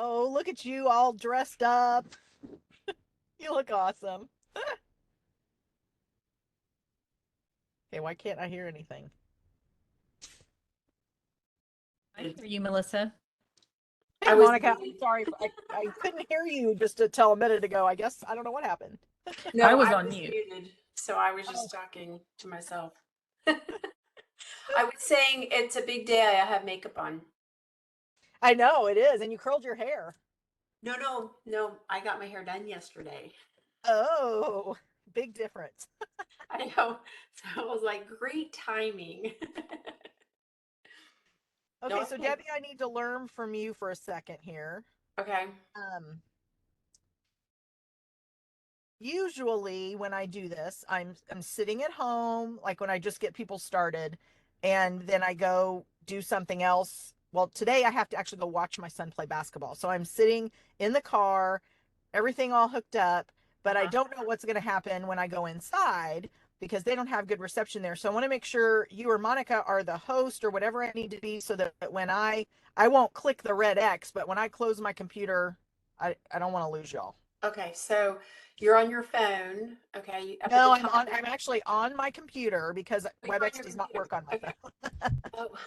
Oh, look at you all dressed up. You look awesome. Okay, why can't I hear anything? I hear you, Melissa. Hey, I was Monica, I'm muted. sorry. I couldn't hear you just until a minute ago. I guess I don't know what happened. I No, was I on was mute. muted, so I was Oh, just talking to myself. I was saying it's a big day. I have makeup on. I know it is. And you curled your hair. No, no, no. I got my hair done yesterday. Oh, big difference. I know. So I was like, great timing. No, Okay, I so think. Debbie, I need to learn from you for a second here. Okay. Um, Usually when I do this, I'm sitting at home, like when I just get people started, and then I go do something else. Well, today I have to actually go watch my son play basketball. So I'm sitting in the car, everything all hooked up, but I Uh-huh. don't know what's going to happen when I go inside because they don't have good reception there. So I want to make sure you or Monica are the host or whatever I need to be so that when I won't click the red X, but when I close my computer, I don't want to lose y'all. Okay. So you're on your phone. Okay. Up at the No, I'm top. on. I'm actually on my computer because Oh, you're on WebEx your does not computer. work on my Okay. phone. Oh,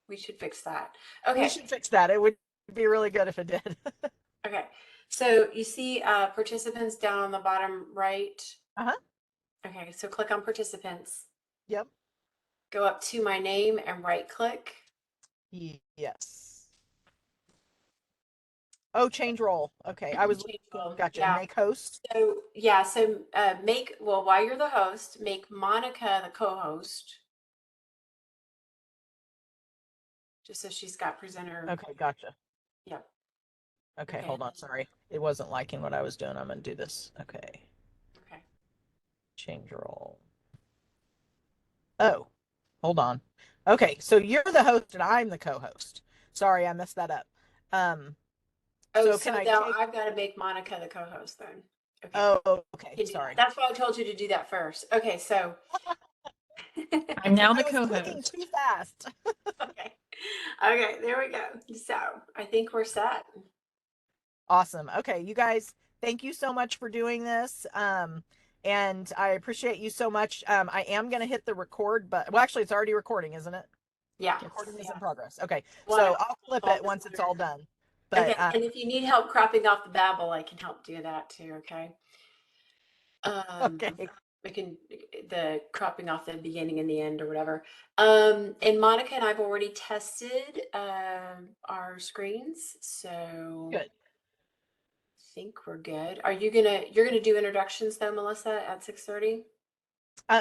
we should fix that. We Okay. should fix that. It would be really good if it did. Okay. So you see participants down on the bottom right. Uh-huh. Okay. So click on participants. Yep. Go up to my name and right click. Yes. Oh, change role. Okay. I was Change looking. role. Gotcha. Yeah. Make host. So yeah. So well, while you're the host, make Monica the co-host, just so she's got presenter. Okay. Gotcha. Yep. Okay. Okay. Hold on. Sorry. It wasn't liking what I was doing. I'm going to do this. Okay. Okay. Change role. Oh, hold on. Okay. So you're the host and I'm the co-host. Sorry, I messed that up. Um, Oh, so so can I now take, I've got to make Monica the co-host then. Okay. oh, okay. You can do that. Sorry. That's why I told you to do that first. Okay. So. I'm now I the was clicking too co-host. fast. Okay. Okay, there we go. So I think we're set. Awesome. Okay, you guys, thank you so much for doing this. And I appreciate you so much. I am going to hit the record, but well, actually, it's already recording, isn't it? Yeah. Recording is Yeah. in progress. Okay, Well, so I'll flip all it this once it's other. all done. Okay, But and if you need help cropping off the babble, I can help do that too. Okay. Um, okay, we can the cropping off the beginning and the end or whatever. And Monica and I've already tested our screens, so good. I think we're good. You're gonna do introductions though, Melissa, at 6:30?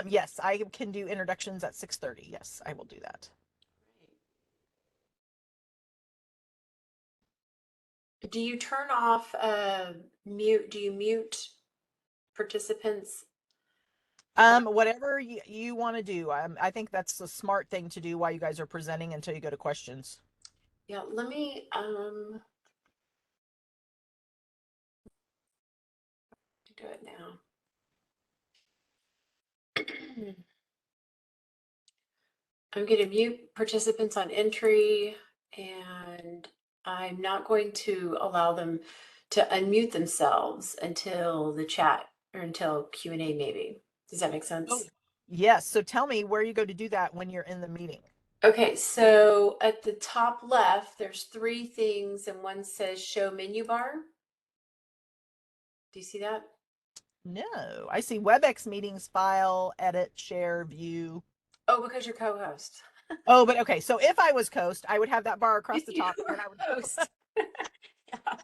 Yes, I can do introductions at 6:30. Yes, I will do that. Do you turn off mute? Do you mute participants? Whatever you want to do. I think that's a smart thing to do while you guys are presenting until you go to questions. Yeah, let me do it now. I'm going to mute participants on entry, and I'm not going to allow them to unmute themselves until the chat or until Q&A maybe. Does that make Oh, sense? yes. So tell me where you go to do that when you're in the meeting. Okay, so at the top left, there's three things, and one says show menu bar. Do you see that? No, I see WebEx meetings, file, edit, share, view. Oh, because you're co-host. Oh, but okay. So if I was Coast, I would have that bar across If the you top, and were then I would. host. Yeah.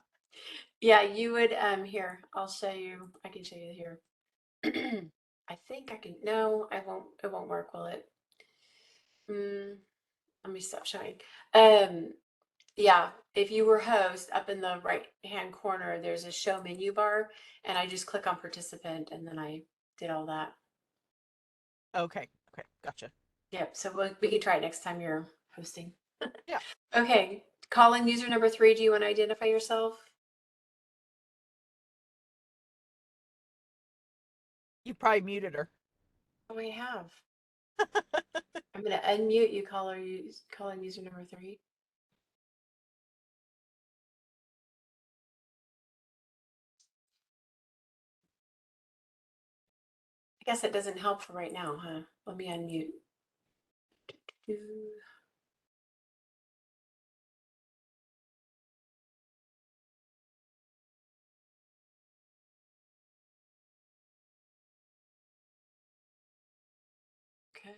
Yeah, you would here. I'll show you. I can show you here. I think I can. No, I won't. It won't work, will it? Mm, let me stop showing. Um, yeah, if you were host, up in the right hand corner, there's a show menu bar, and I just click on participant, and then I did all that. Okay. Okay. Gotcha. Yep. So we can try it next time you're hosting. Yeah. Okay. Calling user number 3. Do you want to identify yourself? You probably muted her. Oh, I have. I'm going to unmute you, calling user number 3. I guess it doesn't help for right now, huh? Let me unmute. Okay.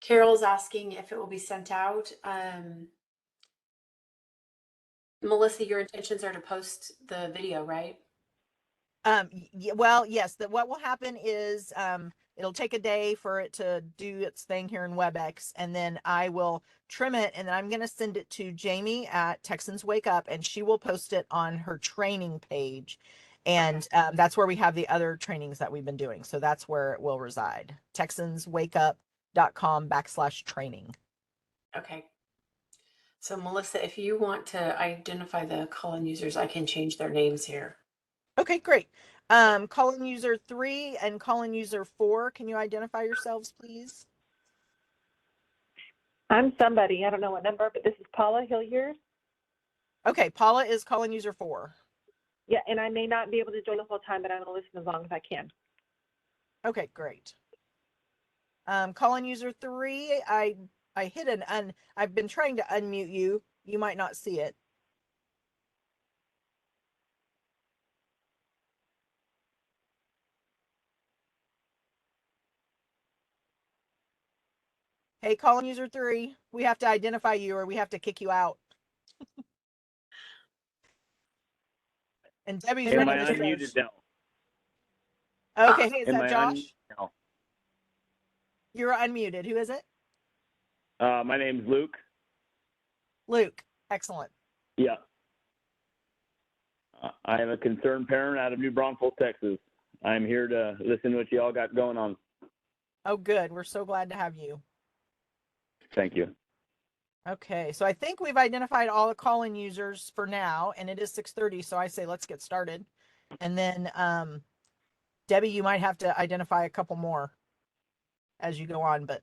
Carol's asking if it will be sent out. Melissa, your intentions are to post the video, right? Well, yes, what will happen is it'll take a day for it to do its thing here in WebEx, and then I will trim it, and then I'm going to send it to Jamie at Texans Wake Up, and she will post it on her training page. And that's where we have the other trainings that we've been doing. So that's where it will reside. TexansWakeUp.com/training. Okay. So Melissa, if you want to identify the call-in users, I can change their names here. Okay, great. Call-in user 3 and call-in user 4, can you identify yourselves, please? I'm somebody. I don't know what number, but this is Paula Hilliard. Okay, Paula is call-in user 4. Yeah, and I may not be able to join the whole time, but I'm going to listen as long as I can. Okay, great. Call-in user 3, I hit I've been trying to unmute you. You might not see it. Hey, call-in user 3, we have to identify you or we have to kick you out. And Debbie's Am running I the unmuted show. now? Okay, hey, is Am that I Josh? now? You're unmuted. Who is it? My name's Luke. Luke. Excellent. Yeah. I am a concerned parent out of New Braunfels, Texas. I'm here to listen to what you all got going on. Oh, good. We're so glad to have you. Thank you. Okay, so I think we've identified all the call-in users for now, and it is 6:30, so I say let's get started. And then Debbie, you might have to identify a couple more as you go on, but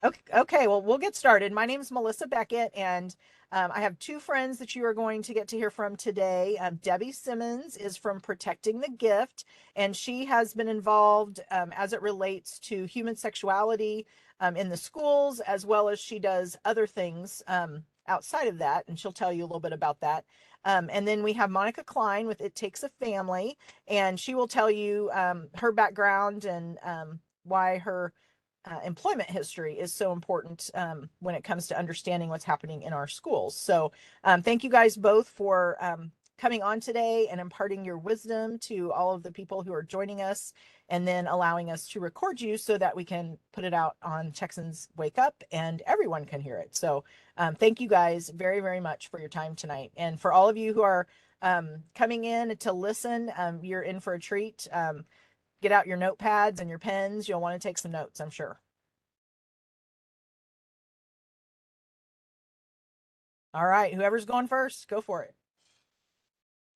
okay, well, we'll get started. My name is Melissa Beckett, and I have two friends that you are going to get to hear from today. Debbie Simmons is from Protecting the Gift, and she has been involved as it relates to human sexuality in the schools, as well as she does other things outside of that, and she'll tell you a little bit about that. And then we have Monica Klein with It Takes a Family, and she will tell you her background and why her employment history is so important when it comes to understanding what's happening in our schools. So thank you guys both for coming on today and imparting your wisdom to all of the people who are joining us, and then allowing us to record you so that we can put it out on Texans Wake Up and everyone can hear it. So thank you guys very, very much for your time tonight. And for all of you who are coming in to listen, you're in for a treat. Get out your notepads and your pens. You'll want to take some notes, I'm sure. All right, whoever's going first, go for it.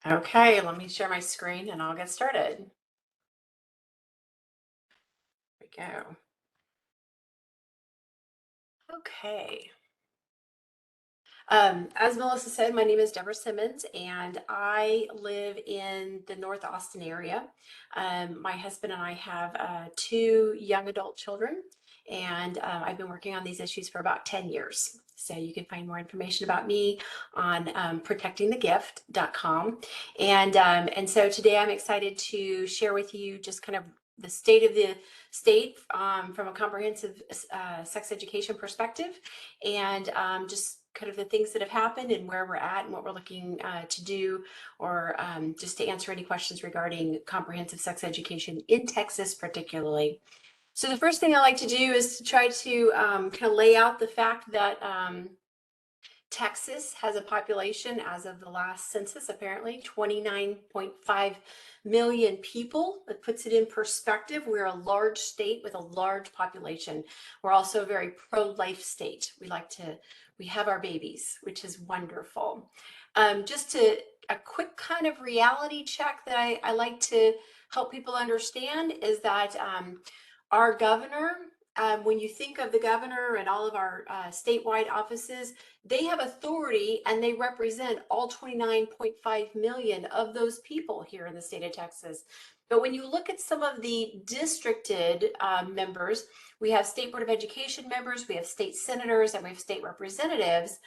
Okay, let me share my screen and I'll get started. Here we go. Okay. As Melissa said, my name is Deborah Simmons and I live in the North Austin area. My husband and I have two young adult children, and I've been working on these issues for about 10 years. So you can find more information about me on protectingthegift.com. And so today I'm excited to share with you just kind of the state of the state from a comprehensive sex education perspective, and just kind of the things that have happened and where we're at and what we're looking to do, or just to answer any questions regarding comprehensive sex education in Texas particularly. So the first thing I like to do is to try to kind of lay out the fact that Texas has a population, as of the last census, apparently 29.5 million people. That puts it in perspective. We're a large state with a large population. We're also a very pro-life state. We have our babies, which is wonderful. Just a quick kind of reality check that I like to help people understand is that our governor when you think of the governor and all of our statewide offices, they have authority and they represent all 29.5 million of those people here in the state of Texas. But when you look at some of the districted members, we have State Board of Education members, we have state senators, and we have state representatives.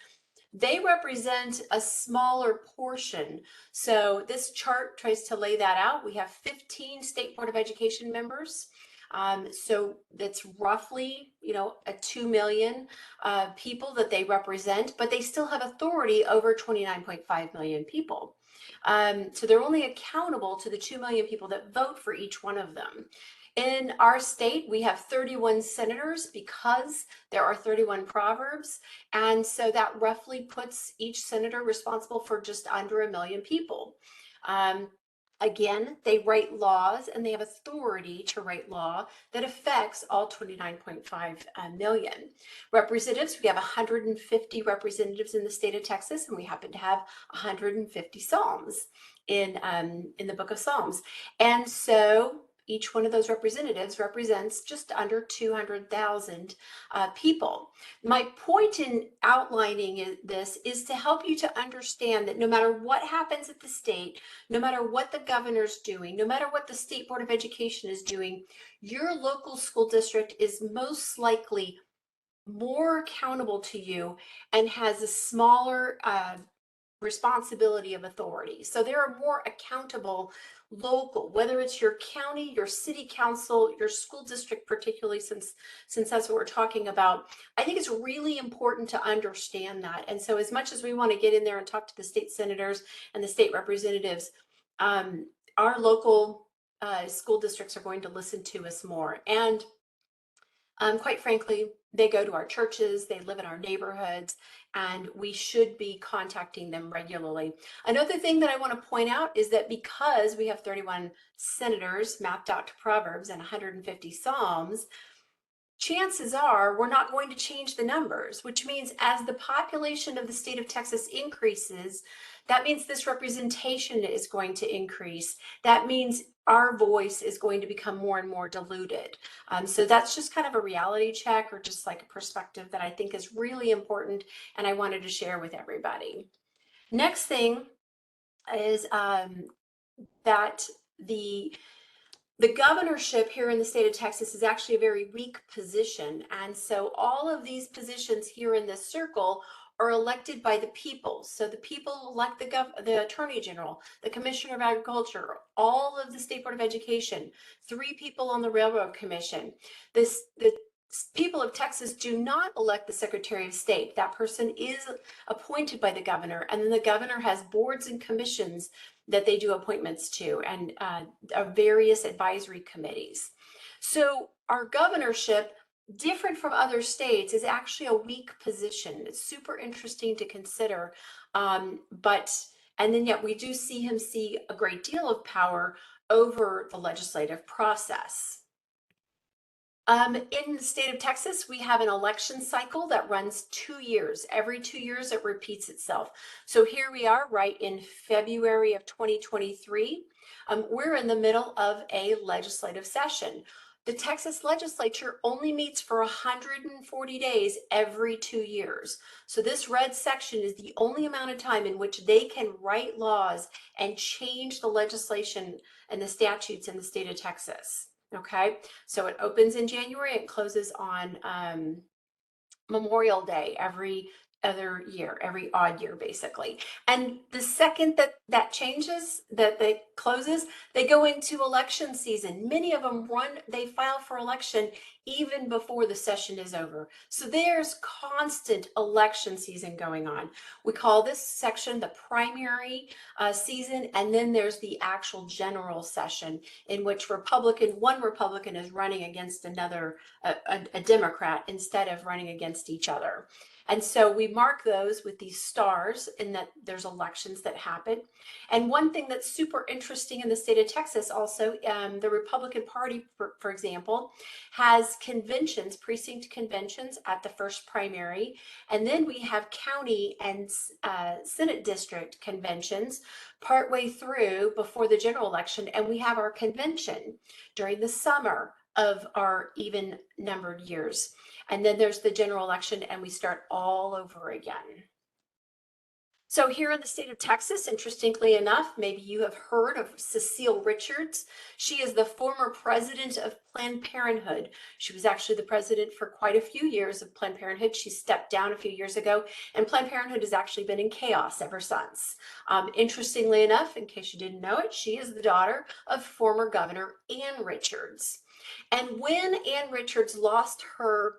They represent a smaller portion. So this chart tries to lay that out. We have 15 State Board of Education members. So that's roughly, a 2 million people that they represent, but they still have authority over 29.5 million people. So they're only accountable to the 2 million people that vote for each one of them. In our state, we have 31 senators because there are 31 proverbs. And so that roughly puts each senator responsible for just under 1 million people. Again, they write laws and they have authority to write law that affects all 29.5 million. Representatives, we have 150 representatives in the state of Texas, and we happen to have 150 Psalms in the book of Psalms. And so each one of those representatives represents just under 200,000 people. My point in outlining this is to help you to understand that no matter what happens at the state, no matter what the governor's doing, no matter what the State Board of Education is doing, your local school district is most likely more accountable to you and has a smaller responsibility of authority. So there are more accountable local, whether it's your county, your city council, your school district, particularly since that's what we're talking about. I think it's really important to understand that. And so as much as we want to get in there and talk to the state senators and the state representatives, our local school districts are going to listen to us more. And quite frankly, they go to our churches, they live in our neighborhoods, and we should be contacting them regularly. Another thing that I want to point out is that because we have 31 senators mapped out to Proverbs and 150 Psalms, chances are we're not going to change the numbers, which means as the population of the state of Texas increases, that means this representation is going to increase. That means our voice is going to become more and more diluted. So that's just kind of a reality check, or just like a perspective that I think is really important, and I wanted to share with everybody. Next thing is that the governorship here in the state of Texas is actually a very weak position. And so all of these positions here in this circle are elected by the people. So the people elect the Attorney General, the Commissioner of Agriculture, all of the State Board of Education, 3 people on the Railroad Commission. The people of Texas do not elect the Secretary of State. That person is appointed by the governor, and then the governor has boards and commissions that they do appointments to, and various advisory committees. So our governorship, different from other states, is actually a weak position. It's super interesting to consider, and then yet we do see him see a great deal of power over the legislative process. In the state of Texas, we have an election cycle that runs 2 years. Every 2 years, it repeats itself. So here we are right in February of 2023. We're in the middle of a legislative session. The Texas legislature only meets for 140 days every 2 years. So this red section is the only amount of time in which they can write laws and change the legislation and the statutes in the state of Texas. Okay, so it opens in January, it closes on Memorial Day every other year, every odd year, basically. And the second that changes, that closes, they go into election season. Many of them they file for election even before the session is over. So there's constant election season going on. We call this section the primary season, and then there's the actual general session in which one Republican is running against another, a Democrat, instead of running against each other. And so we mark those with these stars in that there's elections that happen. And one thing that's super interesting in the state of Texas also, the Republican Party, for example, has conventions, precinct conventions at the first primary. And then we have county and Senate district conventions partway through before the general election. And we have our convention during the summer of our even numbered years. And then there's the general election, and we start all over again. So here in the state of Texas, interestingly enough, maybe you have heard of Cecile Richards. She is the former president of Planned Parenthood. She was actually the president for quite a few years of Planned Parenthood. She stepped down a few years ago, and Planned Parenthood has actually been in chaos ever since. Interestingly enough, in case you didn't know it, she is the daughter of former Governor Ann Richards. And when Ann Richards lost her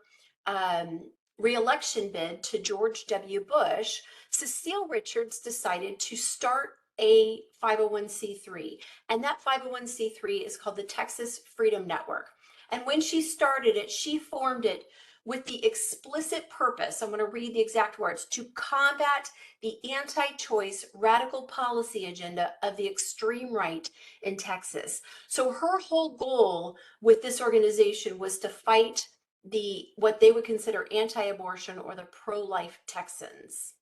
re-election bid to George W. Bush, Cecile Richards decided to start a 501c3, and that 501c3 is called the Texas Freedom Network. And when she started it, she formed it with the explicit purpose, I'm going to read the exact words, to combat the anti-choice radical policy agenda of the extreme right in Texas. So her whole goal with this organization was to fight what they would consider anti-abortion or the pro-life Texans.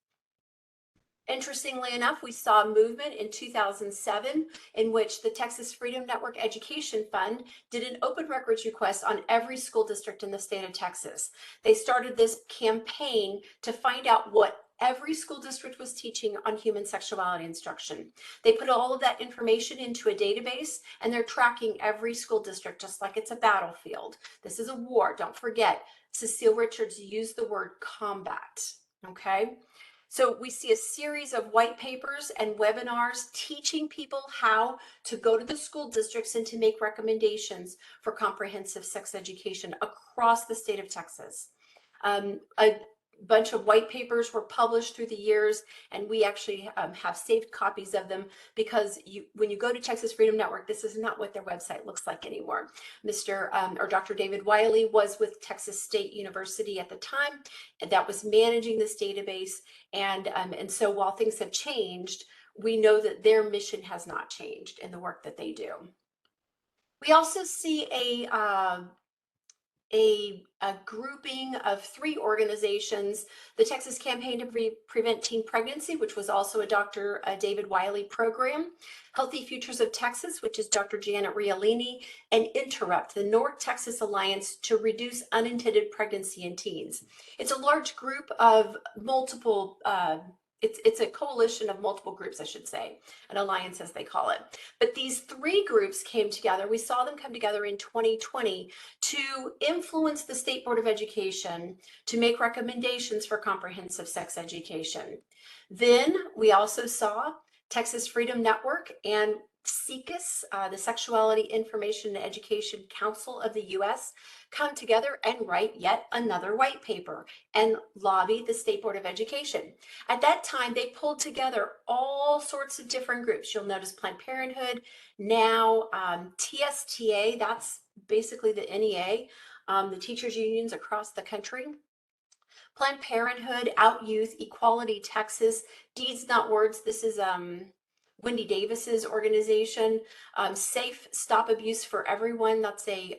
Interestingly enough, we saw a movement in 2007 in which the Texas Freedom Network Education Fund did an open records request on every school district in the state of Texas. They started this campaign to find out what every school district was teaching on human sexuality instruction. They put all of that information into a database, and they're tracking every school district just like it's a battlefield. This is a war. Don't forget, Cecile Richards used the word combat, okay? So we see a series of white papers and webinars teaching people how to go to the school districts and to make recommendations for comprehensive sex education across the state of Texas. A bunch of white papers were published through the years, and we actually have saved copies of them because when you go to Texas Freedom Network, this is not what their website looks like anymore. Dr. David Wiley was with Texas State University at the time, and that was managing this database. And so while things have changed, we know that their mission has not changed in the work that they do. We also see a grouping of 3 organizations: the Texas Campaign to Prevent Teen Pregnancy, which was also a Dr. David Wiley program; Healthy Futures of Texas, which is Dr. Janet Rialini; and Interrupt, the North Texas Alliance to Reduce Unintended Pregnancy in Teens. It's a large group of multiple it's a coalition of multiple groups, I should say, an alliance as they call it. But these 3 groups came together. We saw them come together in 2020 to influence the State Board of Education to make recommendations for comprehensive sex education. Then we also saw Texas Freedom Network and SECUS, the Sexuality Information and Education Council of the U.S., come together and write yet another white paper and lobby the State Board of Education. At that time, they pulled together all sorts of different groups. You'll notice Planned Parenthood, now TSTA, that's basically the NEA, the teachers unions across the country. Planned Parenthood, Out Youth, Equality Texas, Deeds Not Words. This is Wendy Davis's organization. Safe Stop Abuse for Everyone. That's a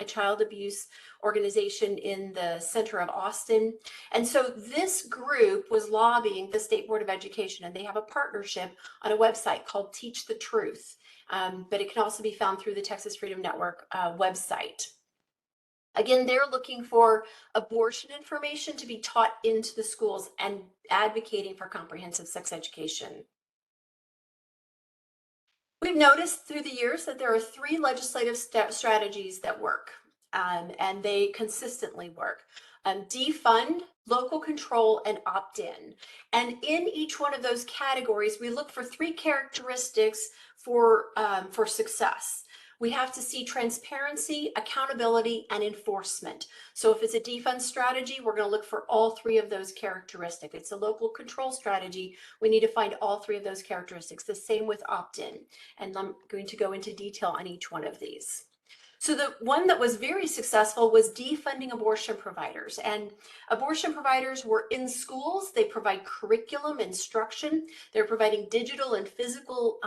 child abuse organization in the center of Austin. And so this group was lobbying the State Board of Education, and they have a partnership on a website called Teach the Truth. But it can also be found through the Texas Freedom Network website. Again, they're looking for abortion information to be taught into the schools and advocating for comprehensive sex education. We've noticed through the years that there are 3 legislative strategies that work, and they consistently work. Defund, local control, and opt-in. And in each one of those categories, we look for 3 characteristics for success. We have to see transparency, accountability, and enforcement. So if it's a defund strategy, we're going to look for all 3 of those characteristics. If it's a local control strategy, we need to find all 3 of those characteristics. The same with opt-in. And I'm going to go into detail on each one of these. So the one that was very successful was defunding abortion providers. And abortion providers were in schools. They provide curriculum, instruction. They're providing digital and physical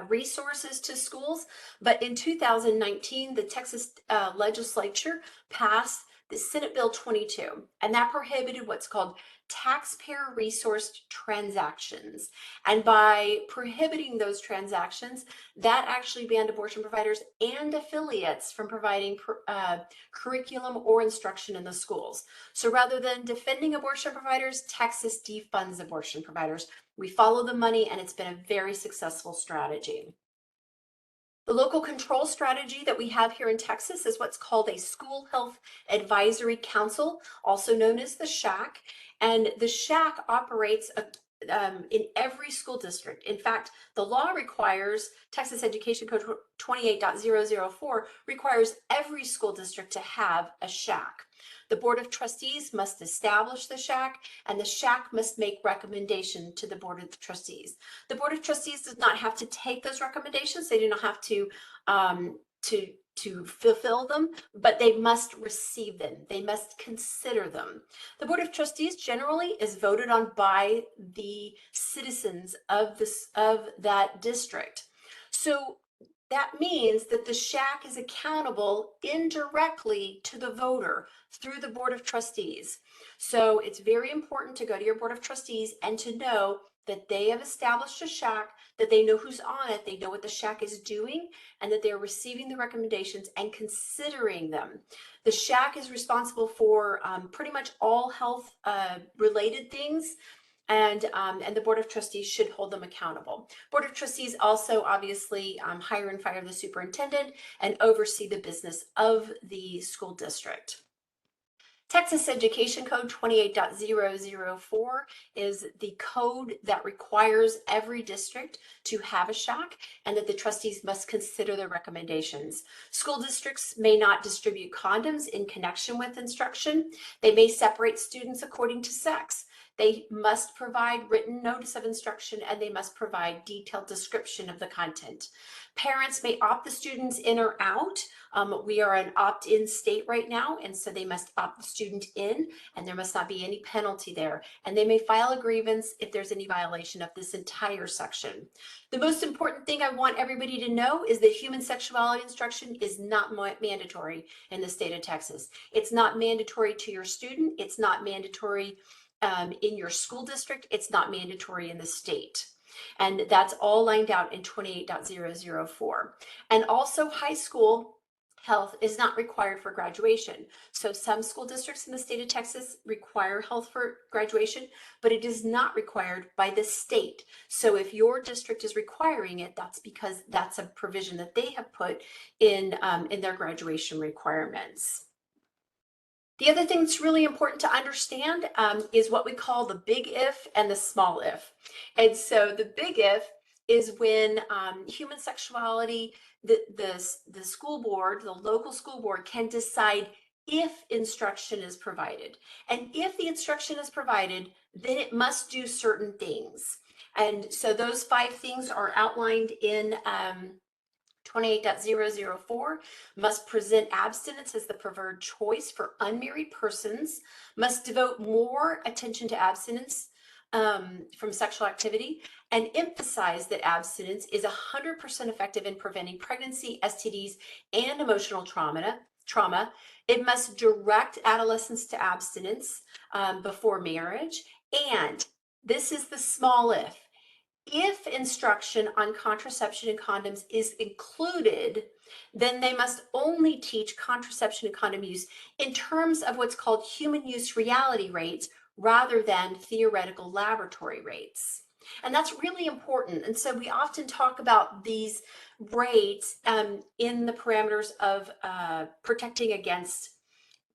resources to schools. But in 2019, the Texas legislature passed the Senate Bill 22, and that prohibited what's called taxpayer resourced transactions. And by prohibiting those transactions, that actually banned abortion providers and affiliates from providing curriculum or instruction in the schools. So rather than defending abortion providers, Texas defunds abortion providers. We follow the money, and it's been a very successful strategy. The local control strategy that we have here in Texas is what's called a School Health Advisory Council, also known as the SHAC. And the SHAC operates in every school district. In fact, the law requires, Texas Education Code 28.004 requires every school district to have a SHAC. The Board of Trustees must establish the SHAC, and the SHAC must make recommendation to the Board of Trustees. The Board of Trustees does not have to take those recommendations. They do not have to fulfill them, but they must receive them. They must consider them. The Board of Trustees generally is voted on by the citizens of that district. So that means that the SHAC is accountable indirectly to the voter through the Board of Trustees. So it's very important to go to your Board of Trustees and to know that they have established a SHAC, that they know who's on it, they know what the SHAC is doing, and that they're receiving the recommendations and considering them. The SHAC is responsible for pretty much all health related things. And the Board of Trustees should hold them accountable. Board of Trustees also obviously hire and fire the superintendent and oversee the business of the school district. Texas Education Code 28.004 is the code that requires every district to have a SHAC and that the trustees must consider their recommendations. School districts may not distribute condoms in connection with instruction. They may separate students according to sex. They must provide written notice of instruction, and they must provide detailed description of the content. Parents may opt the students in or out. We are an opt-in state right now, and so they must opt the student in, and there must not be any penalty there. And they may file a grievance if there's any violation of this entire section. The most important thing I want everybody to know is that human sexuality instruction is not mandatory in the state of Texas. It's not mandatory to your student. It's not mandatory in your school district. It's not mandatory in the state. And that's all lined out in 28.004. And also high school health is not required for graduation. So some school districts in the state of Texas require health for graduation, but it is not required by the state. So if your district is requiring it, that's because that's a provision that they have put in their graduation requirements. The other thing that's really important to understand is what we call the big if and the small if. And so the big if is when human sexuality, the school board, the local school board can decide if instruction is provided. And if the instruction is provided, then it must do certain things. And so those 5 things are outlined in 28.004, must present abstinence as the preferred choice for unmarried persons, must devote more attention to abstinence from sexual activity, and emphasize that abstinence is 100% effective in preventing pregnancy, STDs, and emotional trauma. It must direct adolescents to abstinence before marriage. And this is the small if instruction on contraception and condoms is included, then they must only teach contraception and condom use in terms of what's called human use reality rates rather than theoretical laboratory rates. And that's really important. And so we often talk about these rates in the parameters of protecting against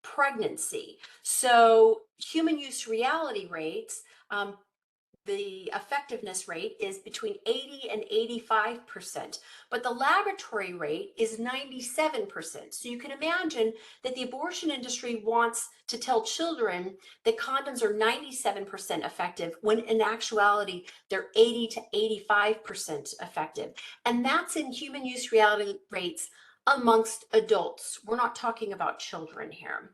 pregnancy. So human use reality rates, the effectiveness rate is between 80 and 85%, but the laboratory rate is 97%. So you can imagine that the abortion industry wants to tell children that condoms are 97% effective, when in actuality, they're 80 to 85% effective. And that's in human use reality rates amongst adults. We're not talking about children here.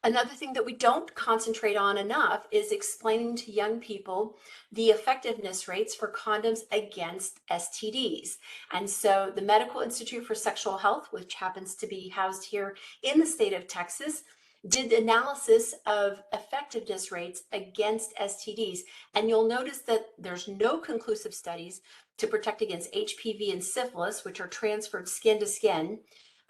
Another thing that we don't concentrate on enough is explaining to young people the effectiveness rates for condoms against STDs. And so the Medical Institute for Sexual Health, which happens to be housed here in the state of Texas, did analysis of effectiveness rates against STDs. And you'll notice that there's no conclusive studies to protect against HPV and syphilis, which are transferred skin to skin.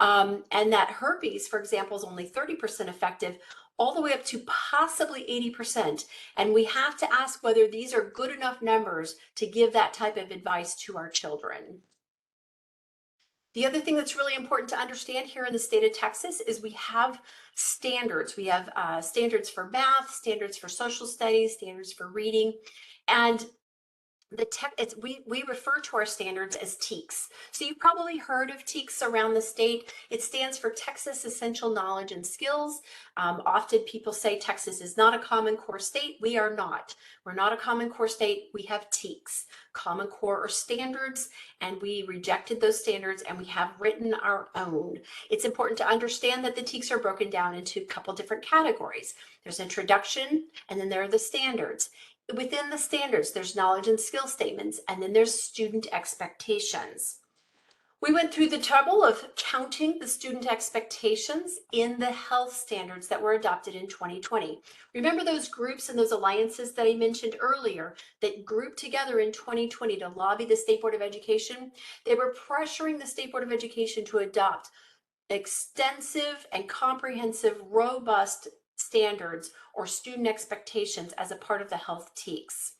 And that herpes, for example, is only 30% effective, all the way up to possibly 80%. And we have to ask whether these are good enough numbers to give that type of advice to our children. The other thing that's really important to understand here in the state of Texas is we have standards. We have standards for math, standards for social studies, standards for reading, and we refer to our standards as TEKS. So you've probably heard of TEKS around the state. It stands for Texas Essential Knowledge and Skills. Often people say Texas is not a Common Core state. We are not. We're not a Common Core state. We have TEKS, Common Core or standards, and we rejected those standards and we have written our own. It's important to understand that the TEKS are broken down into a couple different categories. There's introduction, and then there are the standards. Within the standards, there's knowledge and skill statements, and then there's student expectations. We went through the trouble of counting the student expectations in the health standards that were adopted in 2020. Remember those groups and those alliances that I mentioned earlier that grouped together in 2020 to lobby the State Board of Education? They were pressuring the State Board of Education to adopt extensive and comprehensive, robust standards or student expectations as a part of the health TEKS.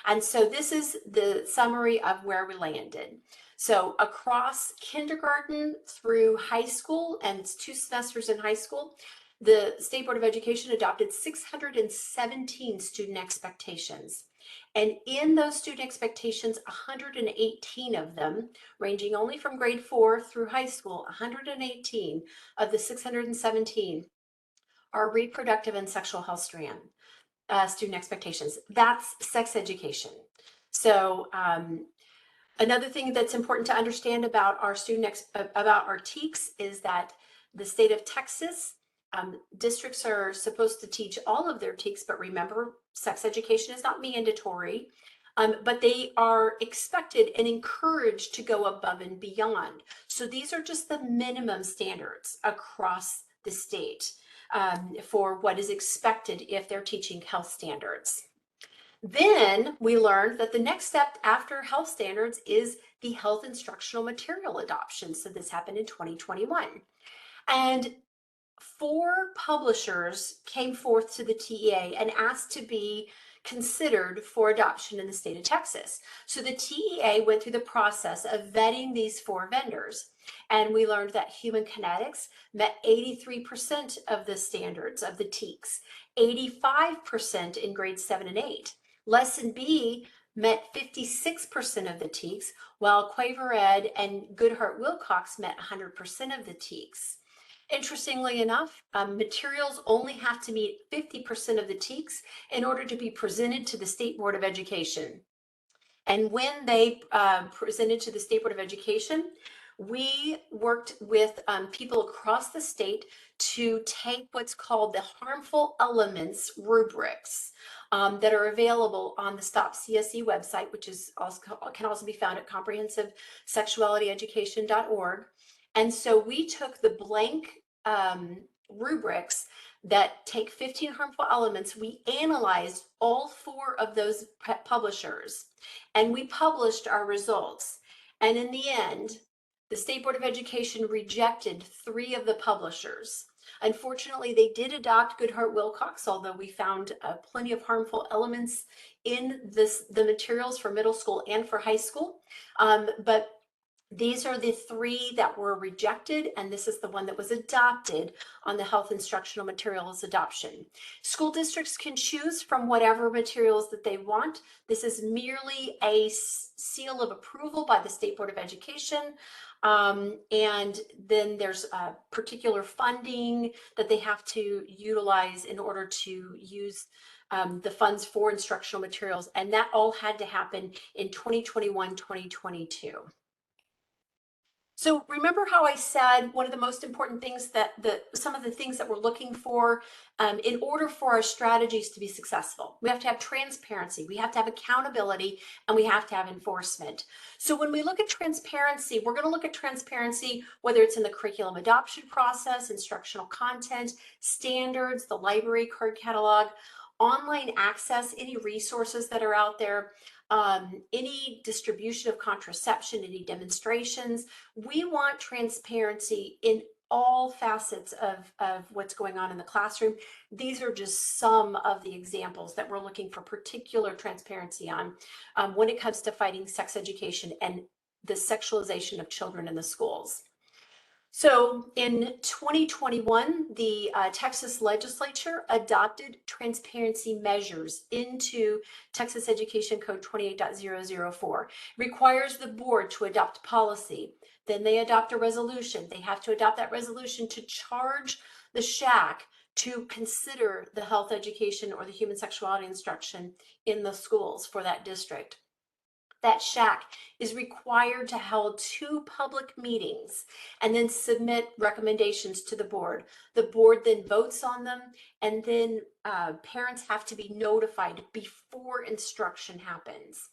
And so this is the summary of where we landed. So across kindergarten through high school, and it's 2 semesters in high school, the State Board of Education adopted 617 student expectations. And in those student expectations, 118 of them, ranging only from grade 4 through high school, 118 of the 617 are reproductive and sexual health student expectations. That's sex education. So another thing that's important to understand about our about our TEKS is that the state of Texas, districts are supposed to teach all of their TEKS, but remember, sex education is not mandatory, but they are expected and encouraged to go above and beyond. So these are just the minimum standards across the state for what is expected if they're teaching health standards. Then we learned that the next step after health standards is the health instructional material adoption. So this happened in 2021. And 4 publishers came forth to the TEA and asked to be considered for adoption in the state of Texas. So the TEA went through the process of vetting these 4 vendors. And we learned that Human Kinetics met 83% of the standards of the TEKS, 85% in grades 7 and 8. Lesson B met 56% of the TEKS, while Quaver Ed and Goodhart Wilcox met 100% of the TEKS. Interestingly enough, materials only have to meet 50% of the TEKS in order to be presented to the State Board of Education. And when they presented to the State Board of Education, we worked with people across the state to take what's called the harmful elements rubrics that are available on the Stop CSE website, which is can also be found at comprehensivesexualityeducation.org. And so we took the blank rubrics that take 15 harmful elements. We analyzed all 4 of those publishers and we published our results. And in the end, the State Board of Education rejected 3 of the publishers. Unfortunately, they did adopt Goodhart Wilcox, although we found plenty of harmful elements in the materials for middle school and for high school. But these are the 3 that were rejected, and this is the one that was adopted on the health instructional materials adoption. School districts can choose from whatever materials that they want. This is merely a seal of approval by the State Board of Education. And then there's particular funding that they have to utilize in order to use the funds for instructional materials. And that all had to happen in 2021, 2022. So remember how I said one of the most important things that some of the things that we're looking for in order for our strategies to be successful, we have to have transparency, we have to have accountability, and we have to have enforcement. So when we look at transparency, we're going to look at transparency, whether it's in the curriculum adoption process, instructional content, standards, the library card catalog, online access, any resources that are out there, any distribution of contraception, any demonstrations. We want transparency in all facets of what's going on in the classroom. These are just some of the examples that we're looking for particular transparency on when it comes to fighting sex education and the sexualization of children in the schools. So in 2021, the Texas legislature adopted transparency measures into Texas Education Code 28.004. Requires the board to adopt policy. Then they adopt a resolution. They have to adopt that resolution to charge the SHAC to consider the health education or the human sexuality instruction in the schools for that district. That SHAC is required to hold 2 public meetings and then submit recommendations to the board. The board then votes on them, and then parents have to be notified before instruction happens.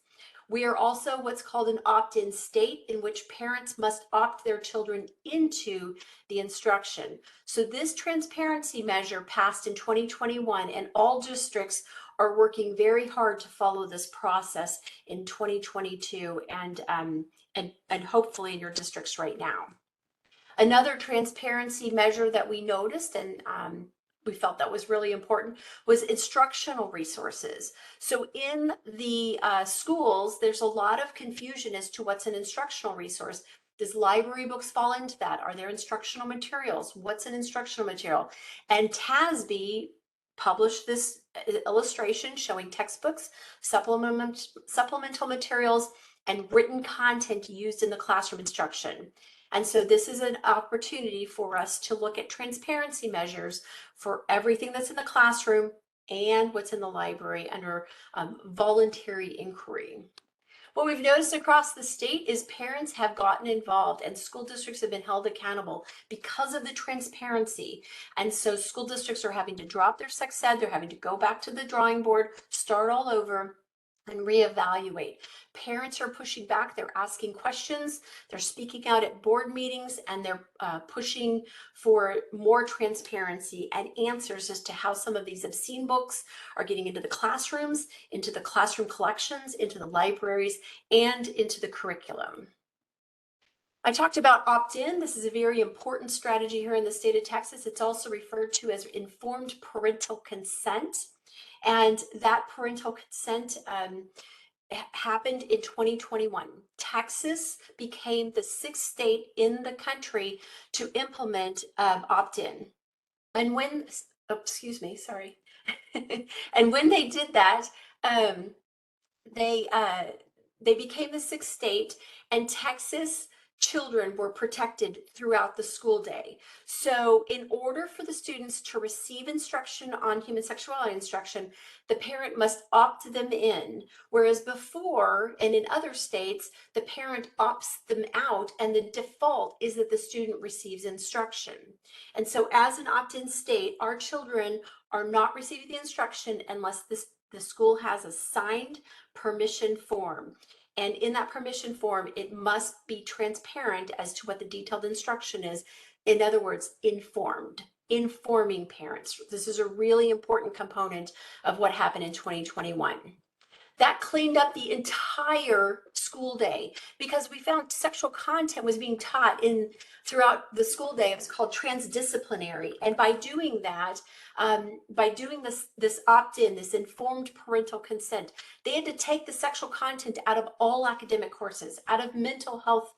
We are also what's called an opt-in state, in which parents must opt their children into the instruction. So this transparency measure passed in 2021, and all districts are working very hard to follow this process in 2022 and hopefully in your districts right now. Another transparency measure that we noticed and we felt that was really important was instructional resources. So in the schools, there's a lot of confusion as to what's an instructional resource. Does library books fall into that? Are there instructional materials? What's an instructional material? And TASB published this illustration showing textbooks, supplemental materials, and written content used in the classroom instruction. And so this is an opportunity for us to look at transparency measures for everything that's in the classroom and what's in the library under voluntary inquiry. What we've noticed across the state is parents have gotten involved and school districts have been held accountable because of the transparency. And so school districts are having to drop their sex ed, they're having to go back to the drawing board, start all over, and reevaluate. Parents are pushing back, they're asking questions, they're speaking out at board meetings, and they're pushing for more transparency and answers as to how some of these obscene books are getting into the classrooms, into the classroom collections, into the libraries, and into the curriculum. I talked about opt-in. This is a very important strategy here in the state of Texas. It's also referred to as informed parental consent. And that parental consent happened in 2021. Texas became the 6th state in the country to implement opt-in. And when, excuse me, sorry. And when they did that, they became the 6th state, and Texas children were protected throughout the school day. So in order for the students to receive instruction on human sexuality instruction, the parent must opt them in, whereas before, and in other states, the parent opts them out, and the default is that the student receives instruction. And so as an opt-in state, our children are not receiving the instruction unless the school has a signed permission form. And in that permission form, it must be transparent as to what the detailed instruction is. In other words, informing parents. This is a really important component of what happened in 2021. That cleaned up the entire school day because we found sexual content was being taught throughout the school day. It was called transdisciplinary. And by doing that, by doing this opt-in, this informed parental consent, they had to take the sexual content out of all academic courses, out of mental health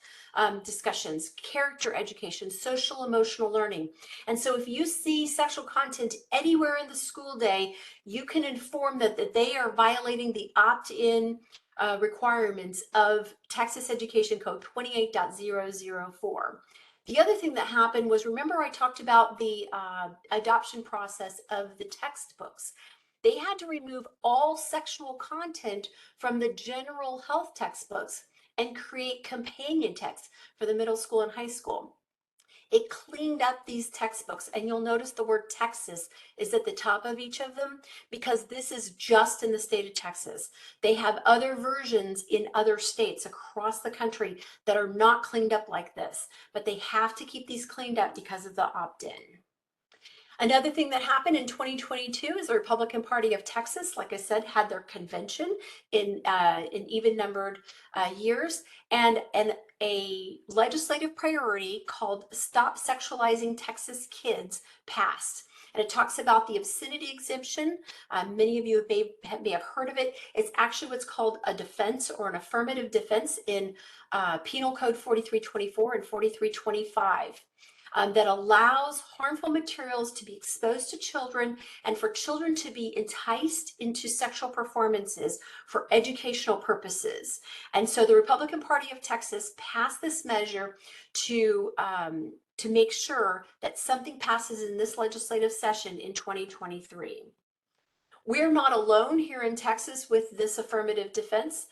discussions, character education, social emotional learning. And so if you see sexual content anywhere in the school day, you can inform that they are violating the opt-in requirements of Texas Education Code 28.004. The other thing that happened was, remember I talked about the adoption process of the textbooks. They had to remove all sexual content from the general health textbooks and create companion texts for the middle school and high school. It cleaned up these textbooks, and you'll notice the word Texas is at the top of each of them because this is just in the state of Texas. They have other versions in other states across the country that are not cleaned up like this, but they have to keep these cleaned up because of the opt-in. Another thing that happened in 2022 is the Republican Party of Texas, like I said, had their convention in even numbered years, and a legislative priority called Stop Sexualizing Texas Kids passed. And it talks about the obscenity exemption. Many of you may have heard of it. It's actually what's called a defense or an affirmative defense in Penal Code 4324 and 4325. That allows harmful materials to be exposed to children and for children to be enticed into sexual performances for educational purposes. And so the Republican Party of Texas passed this measure to make sure that something passes in this legislative session in 2023. We're not alone here in Texas with this affirmative defense.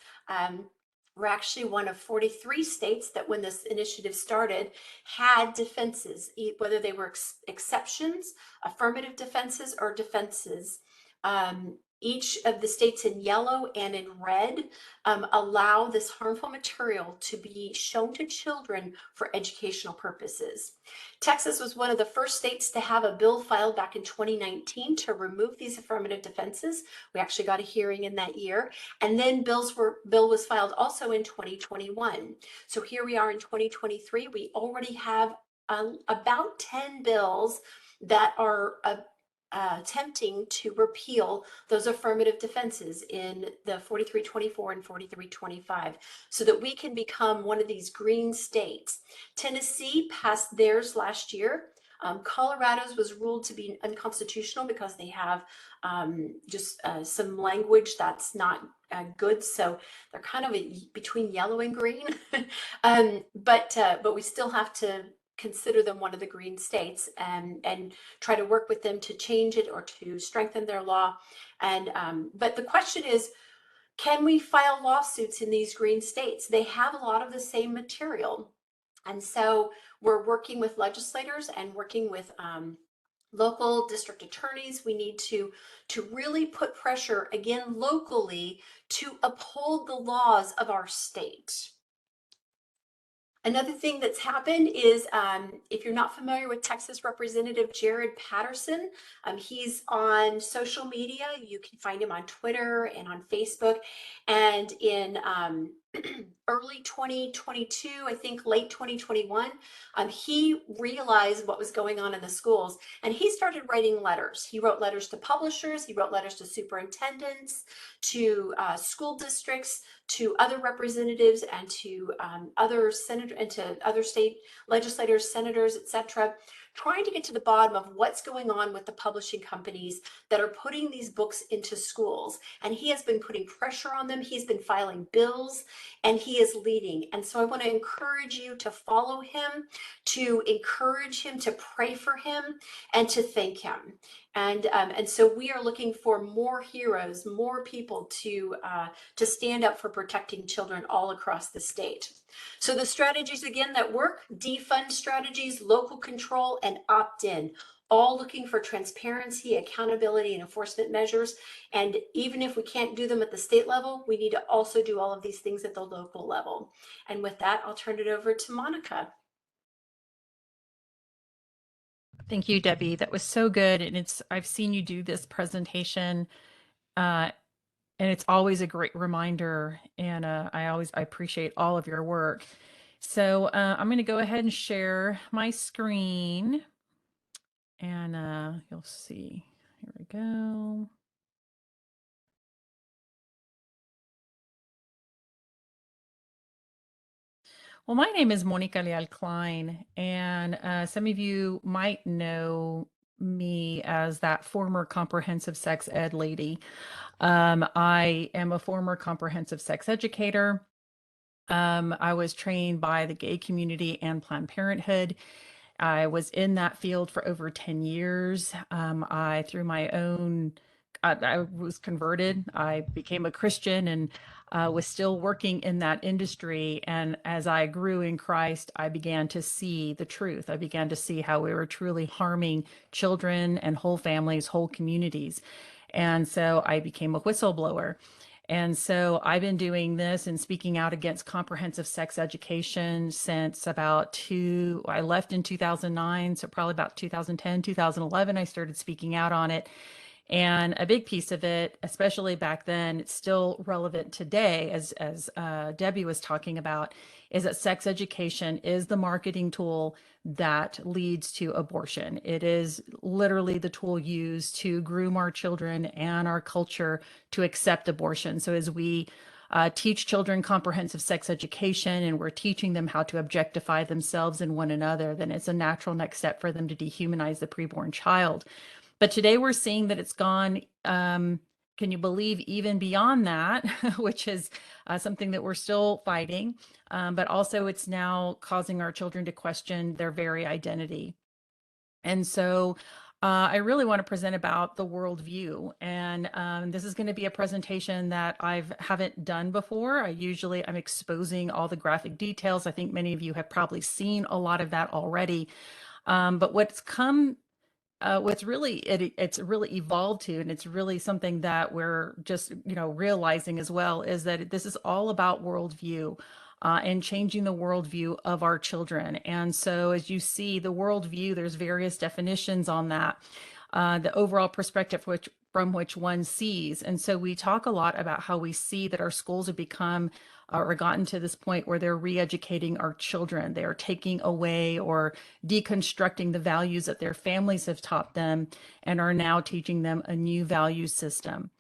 We're actually one of 43 states that when this initiative started had defenses, whether they were exceptions, affirmative defenses, or defenses. Each of the states in yellow and in red allow this harmful material to be shown to children for educational purposes. Texas was one of the first states to have a bill filed back in 2019 to remove these affirmative defenses. We actually got a hearing in that year. And then bill was filed also in 2021. So here we are in 2023. We already have about 10 bills that are attempting to repeal those affirmative defenses in the 4324 and 4325 so that we can become one of these green states. Tennessee passed theirs last year. Colorado's was ruled to be unconstitutional because they have just some language that's not good. So they're kind of between yellow and green. But we still have to consider them one of the green states and try to work with them to change it or to strengthen their law. And but the question is, can we file lawsuits in these green states? They have a lot of the same material. And so we're working with legislators and working with local district attorneys. We need to really put pressure again locally to uphold the laws of our state. Another thing that's happened is, if you're not familiar with Texas Representative Jared Patterson, he's on social media. You can find him on Twitter and on Facebook. And in early 2022, I think late 2021, he realized what was going on in the schools and he started writing letters. He wrote letters to publishers, he wrote letters to superintendents, to school districts, to other representatives, and to other state legislators, senators, etc., trying to get to the bottom of what's going on with the publishing companies that are putting these books into schools. And he has been putting pressure on them. He's been filing bills and he is leading. And so I want to encourage you to follow him, to encourage him, to pray for him, and to thank him. And so we are looking for more heroes, more people to stand up for protecting children all across the state. So the strategies again that work: defund strategies, local control, and opt-in, all looking for transparency, accountability, and enforcement measures. And even if we can't do them at the state level, we need to also do all of these things at the local level. And with that, I'll turn it over to Monica. Thank you, Debbie. That was so good. And I've seen you do this presentation, and it's always a great reminder. And I appreciate all of your work. So I'm going to go ahead and share my screen, and you'll see. Here we go. Well, my name is Monica Leal Klein, and some of you might know me as that former comprehensive sex ed lady. I am a former comprehensive sex educator. I was trained by the gay community and Planned Parenthood. I was in that field for over 10 years. Through my own I was converted. I became a Christian and was still working in that industry. And as I grew in Christ, I began to see the truth. I began to see how we were truly harming children and whole families, whole communities. And so I became a whistleblower. And so I've been doing this and speaking out against comprehensive sex education since I left in 2009. So probably about 2010, 2011, I started speaking out on it. And a big piece of it, especially back then, it's still relevant today, as Debbie was talking about, is that sex education is the marketing tool that leads to abortion. It is literally the tool used to groom our children and our culture to accept abortion. So as we teach children comprehensive sex education and we're teaching them how to objectify themselves and one another, then it's a natural next step for them to dehumanize the preborn child. But today we're seeing that it's gone, can you believe, even beyond that, which is something that we're still fighting. But also it's now causing our children to question their very identity. And so I really want to present about the worldview. And this is going to be a presentation that I haven't done before. I'm exposing all the graphic details. I think many of you have probably seen a lot of that already. But what's really it's really evolved to, and it's really something that we're just realizing as well, is that this is all about worldview and changing the worldview of our children. And so as you see the worldview, there's various definitions on that, the overall perspective from which one sees. And so we talk a lot about how we see that our schools have become or gotten to this point where they're re-educating our children. They are taking away or deconstructing the values that their families have taught them and are now teaching them a new value system.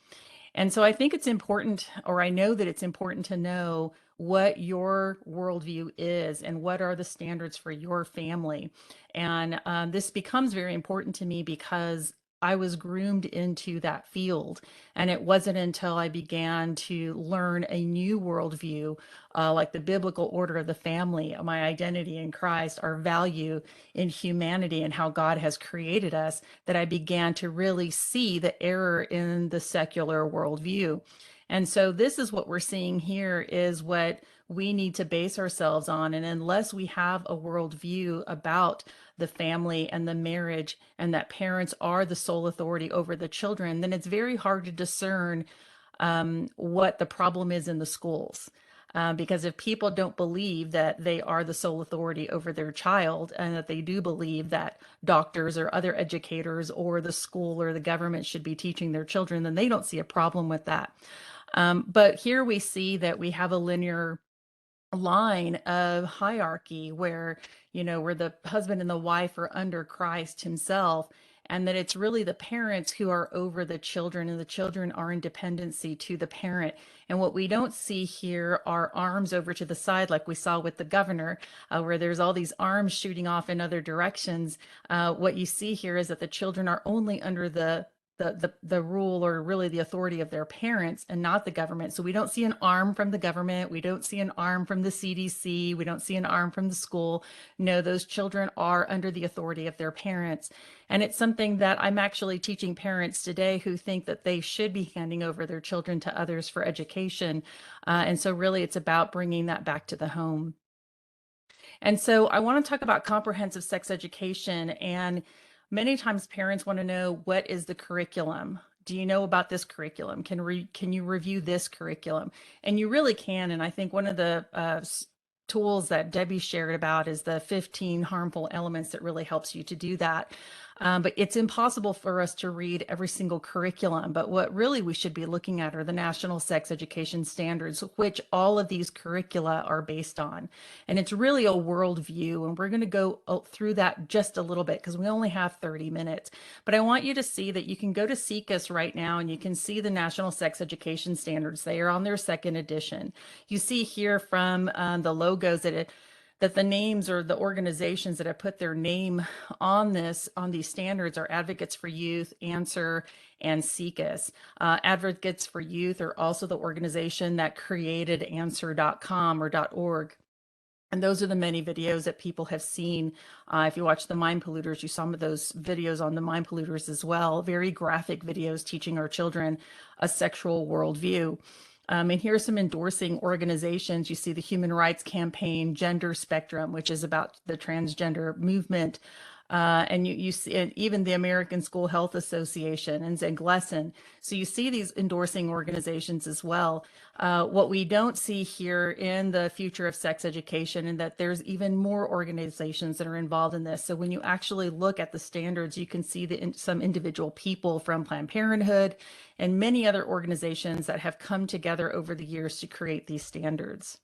And so I think it's important, or I know that it's important to know what your worldview is and what are the standards for your family. And this becomes very important to me because I was groomed into that field. And it wasn't until I began to learn a new worldview, like the biblical order of the family, my identity in Christ, our value in humanity, and how God has created us, that I began to really see the error in the secular worldview. And so this is what we're seeing here is what we need to base ourselves on. And unless we have a worldview about the family and the marriage and that parents are the sole authority over the children, then it's very hard to discern what the problem is in the schools. Because if people don't believe that they are the sole authority over their child and that they do believe that doctors or other educators or the school or the government should be teaching their children, then they don't see a problem with that. But here we see that we have a linear line of hierarchy where the husband and the wife are under Christ himself, and that it's really the parents who are over the children, and the children are in dependency to the parent. And what we don't see here are arms over to the side, like we saw with the governor, where there's all these arms shooting off in other directions. What you see here is that the children are only under the rule, or really the authority, of their parents and not the government. So we don't see an arm from the government. We don't see an arm from the CDC. We don't see an arm from the school. No, those children are under the authority of their parents. And it's something that I'm actually teaching parents today who think that they should be handing over their children to others for education. And so really it's about bringing that back to the home. And so I want to talk about comprehensive sex education. And many times parents want to know, what is the curriculum? Do you know about this curriculum? Can you review this curriculum? And you really can. And I think one of the tools that Debbie shared about is the 15 harmful elements that really helps you to do that. But it's impossible for us to read every single curriculum. But what really we should be looking at are the National Sex Education Standards, which all of these curricula are based on. And it's really a worldview. And we're going to go through that just a little bit because we only have 30 minutes. But I want you to see that you can go to SECUS right now and you can see the National Sex Education Standards. They are on their second edition. You see here from the logos that the names or the organizations that have put their name on these standards are Advocates for Youth, Answer, and SECUS. Advocates for Youth are also the organization that created answer.com or .org. And those are the many videos that people have seen. If you watch the Mind Polluters, you saw some of those videos on the Mind Polluters as well. Very graphic videos teaching our children a sexual worldview. And here are some endorsing organizations. You see the Human Rights Campaign, Gender Spectrum, which is about the transgender movement. And you see, and even the American School Health Association and Zenglessen. So you see these endorsing organizations as well. What we don't see here in the future of sex education, and that there's even more organizations that are involved in this. So when you actually look at the standards, you can see some individual people from Planned Parenthood and many other organizations that have come together over the years to create these standards.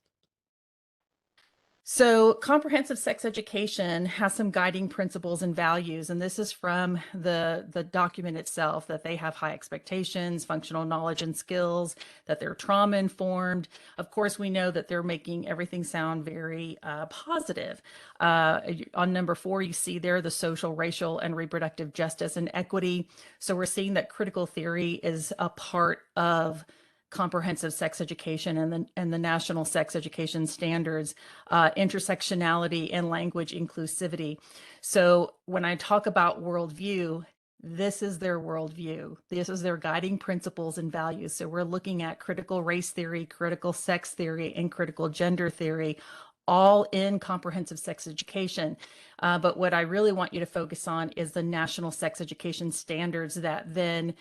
So comprehensive sex education has some guiding principles and values, and this is from the document itself, that they have high expectations, functional knowledge and skills, that they're trauma informed. Of course, we know that they're making everything sound very positive. On number 4, you see there the social, racial, and reproductive justice and equity. So we're seeing that critical theory is a part of comprehensive sex education and the national sex education standards, intersectionality and language inclusivity. So when I talk about worldview, this is their worldview. This is their guiding principles and values. So we're looking at critical race theory, critical sex theory, and critical gender theory, all in comprehensive sex education. But what I really want you to focus on is the national sex education standards that then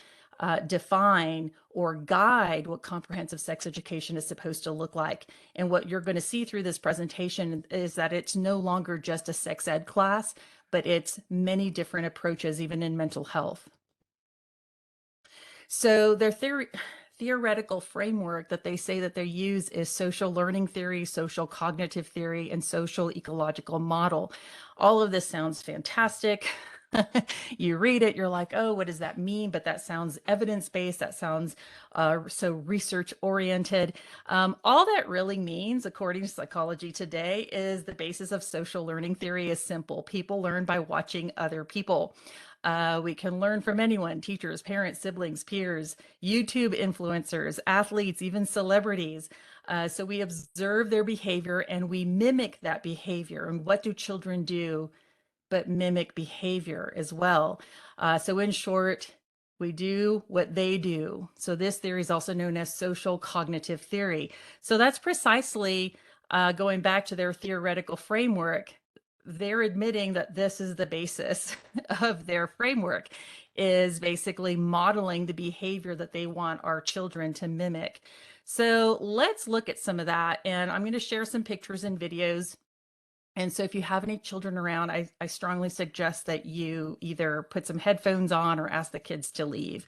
define or guide what comprehensive sex education is supposed to look like. And what you're going to see through this presentation is that it's no longer just a sex ed class, but it's many different approaches, even in mental health. So their theoretical framework that they say that they use is social learning theory, social cognitive theory, and social ecological model. All of this sounds fantastic. You read it, you're like, oh, what does that mean? But that sounds evidence-based. That sounds so research-oriented. All that really means, according to Psychology Today, is the basis of social learning theory is simple. People learn by watching other people. We can learn from anyone, teachers, parents, siblings, peers, YouTube influencers, athletes, even celebrities. So we observe their behavior and we mimic that behavior. And what do children do but mimic behavior as well? So in short, we do what they do. So this theory is also known as social cognitive theory. So that's precisely going back to their theoretical framework. They're admitting that this is the basis of their framework, is basically modeling the behavior that they want our children to mimic. So let's look at some of that. And I'm going to share some pictures and videos. And so if you have any children around, I strongly suggest that you either put some headphones on or ask the kids to leave.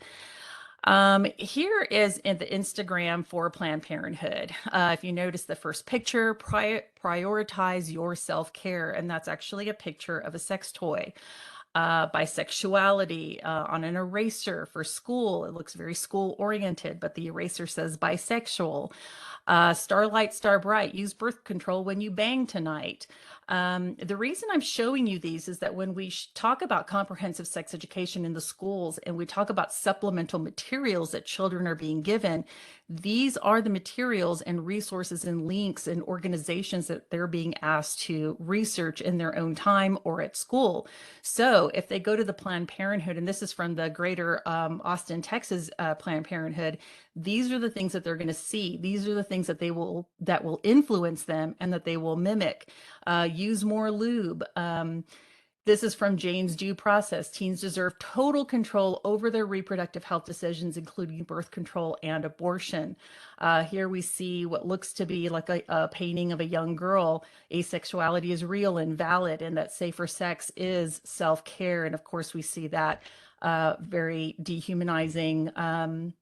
Here is in the Instagram for Planned Parenthood. If you notice the first picture, prioritize your self-care. And that's actually a picture of a sex toy. Bisexuality on an eraser for school. It looks very school oriented, but the eraser says bisexual. Starlight, Star Bright, use birth control when you bang tonight. The reason I'm showing you these is that when we talk about comprehensive sex education in the schools and we talk about supplemental materials that children are being given, these are the materials and resources and links and organizations that they're being asked to research in their own time or at school. So if they go to the Planned Parenthood, and this is from the greater Austin, Texas Planned Parenthood, these are the things that they're going to see. These are the things that will influence them and that they will mimic. Use more lube. This is from Jane's Due Process. Teens deserve total control over their reproductive health decisions, including birth control and abortion. Here we see what looks to be like a painting of a young girl. Asexuality is real and valid, and that safer sex is self-care. And of course, we see that very dehumanizing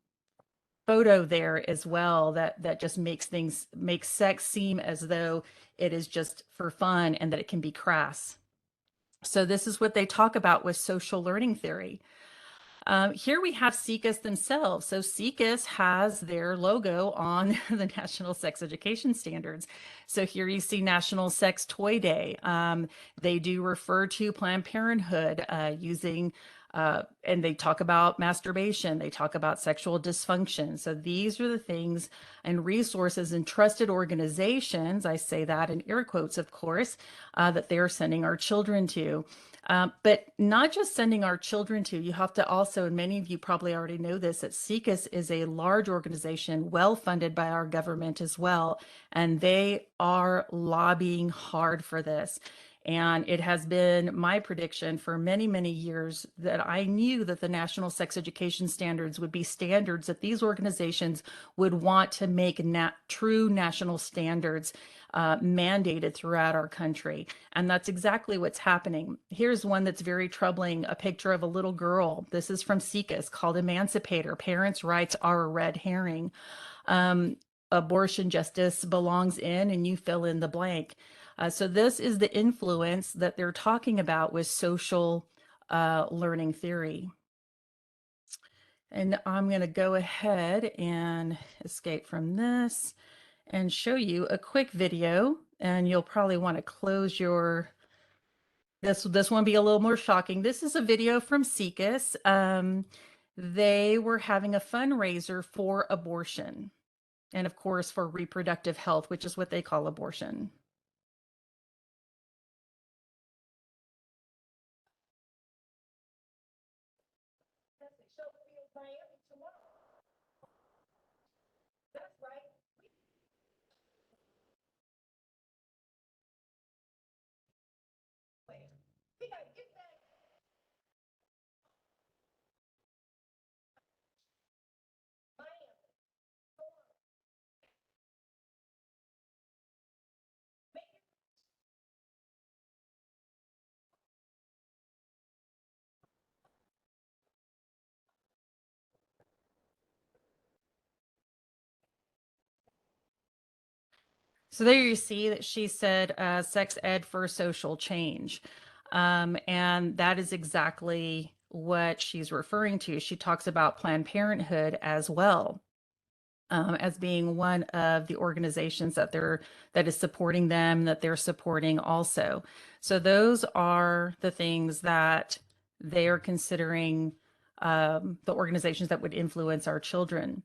photo there as well, that just makes sex seem as though it is just for fun and that it can be crass. So this is what they talk about with social learning theory. Here we have SECUS themselves. So SECUS has their logo on the National Sex Education Standards. So here you see National Sex Toy Day. They do refer to Planned Parenthood using And they talk about masturbation, they talk about sexual dysfunction. So these are the things and resources and trusted organizations, I say that in air quotes, of course, that they're sending our children to. But not just sending our children to, you have to also, and many of you probably already know this, that SIECUS is a large organization, well funded by our government as well. And they are lobbying hard for this. And it has been my prediction for many, many years that I knew that the national sex education standards would be standards that these organizations would want to make true national standards mandated throughout our country. And that's exactly what's happening. Here's one that's very troubling, a picture of a little girl. This is from SIECUS called Emancipator. Parents' rights are a red herring. Abortion justice belongs in, and you fill in the blank. So this is the influence that they're talking about with social learning theory. And I'm going to go ahead and escape from this and show you a quick video. And you'll probably want to close your, this one be a little more shocking. This is a video from SIECUS. They were having a fundraiser for abortion and of course for reproductive health, which is what they call abortion. So there you see that she said sex ed for social change. And that is exactly what she's referring to. She talks about Planned Parenthood as well, as being one of the organizations that is supporting them, that they're supporting also. So those are the things that they are considering, the organizations that would influence our children.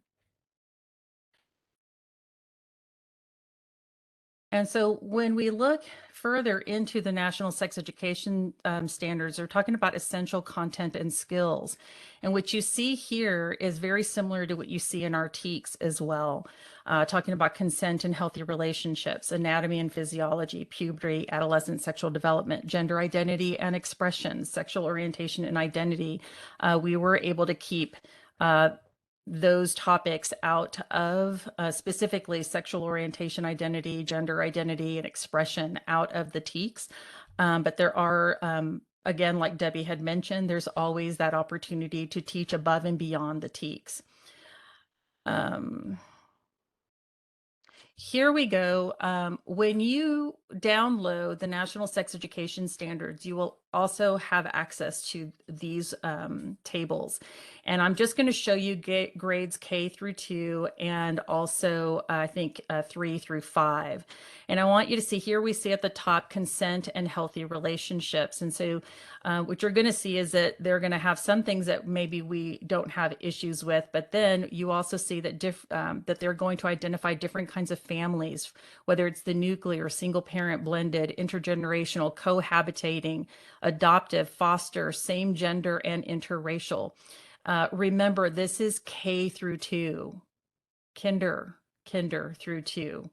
And so when we look further into the National Sex Education standards, they're talking about essential content and skills. And what you see here is very similar to what you see in our TEKS as well, talking about consent and healthy relationships, anatomy and physiology, puberty, adolescent sexual development, gender identity and expression, sexual orientation and identity. We were able to keep those topics out of specifically sexual orientation, identity, gender identity, and expression out of the TEKS. But there are, again, like Debbie had mentioned, there's always that opportunity to teach above and beyond the TEKS. Here we go. When you download the National Sex Education Standards, you will also have access to these tables. And I'm just going to show you grades K through 2 and also I think 3 through 5. And I want you to see here, we see at the top consent and healthy relationships. And so what you're going to see is that they're going to have some things that maybe we don't have issues with, but then you also see that that they're going to identify different kinds of families, whether it's the nuclear, single parent, blended, intergenerational, cohabitating, adoptive, foster, same gender, and interracial. Remember, this is K through 2, kinder through 2.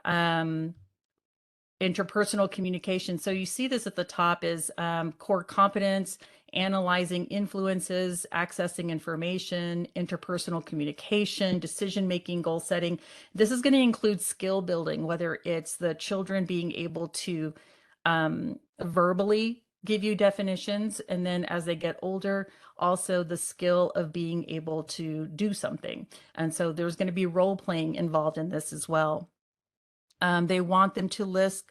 Interpersonal communication. So you see this at the top is core competence, analyzing influences, accessing information, interpersonal communication, decision-making, goal setting. This is going to include skill building, whether it's the children being able to verbally give you definitions, and then as they get older, also the skill of being able to do something. And so there's going to be role playing involved in this as well. They want them to list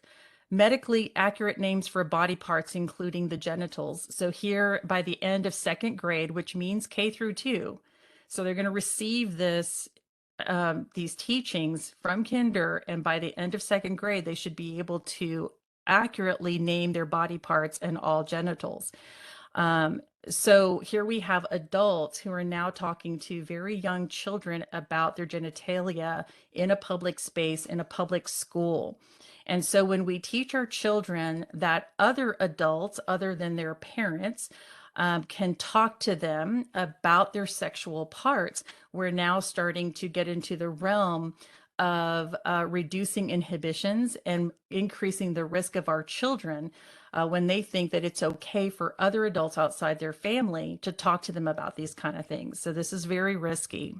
medically accurate names for body parts, including the genitals. So here by the end of 2nd grade, which means K through 2. So they're going to receive these teachings from kinder, and by the end of 2nd grade, they should be able to accurately name their body parts and all genitals. So here we have adults who are now talking to very young children about their genitalia in a public space, in a public school. And so when we teach our children that other adults, other than their parents, can talk to them about their sexual parts, we're now starting to get into the realm of reducing inhibitions and increasing the risk of our children when they think that it's okay for other adults outside their family to talk to them about these kind of things. So this is very risky.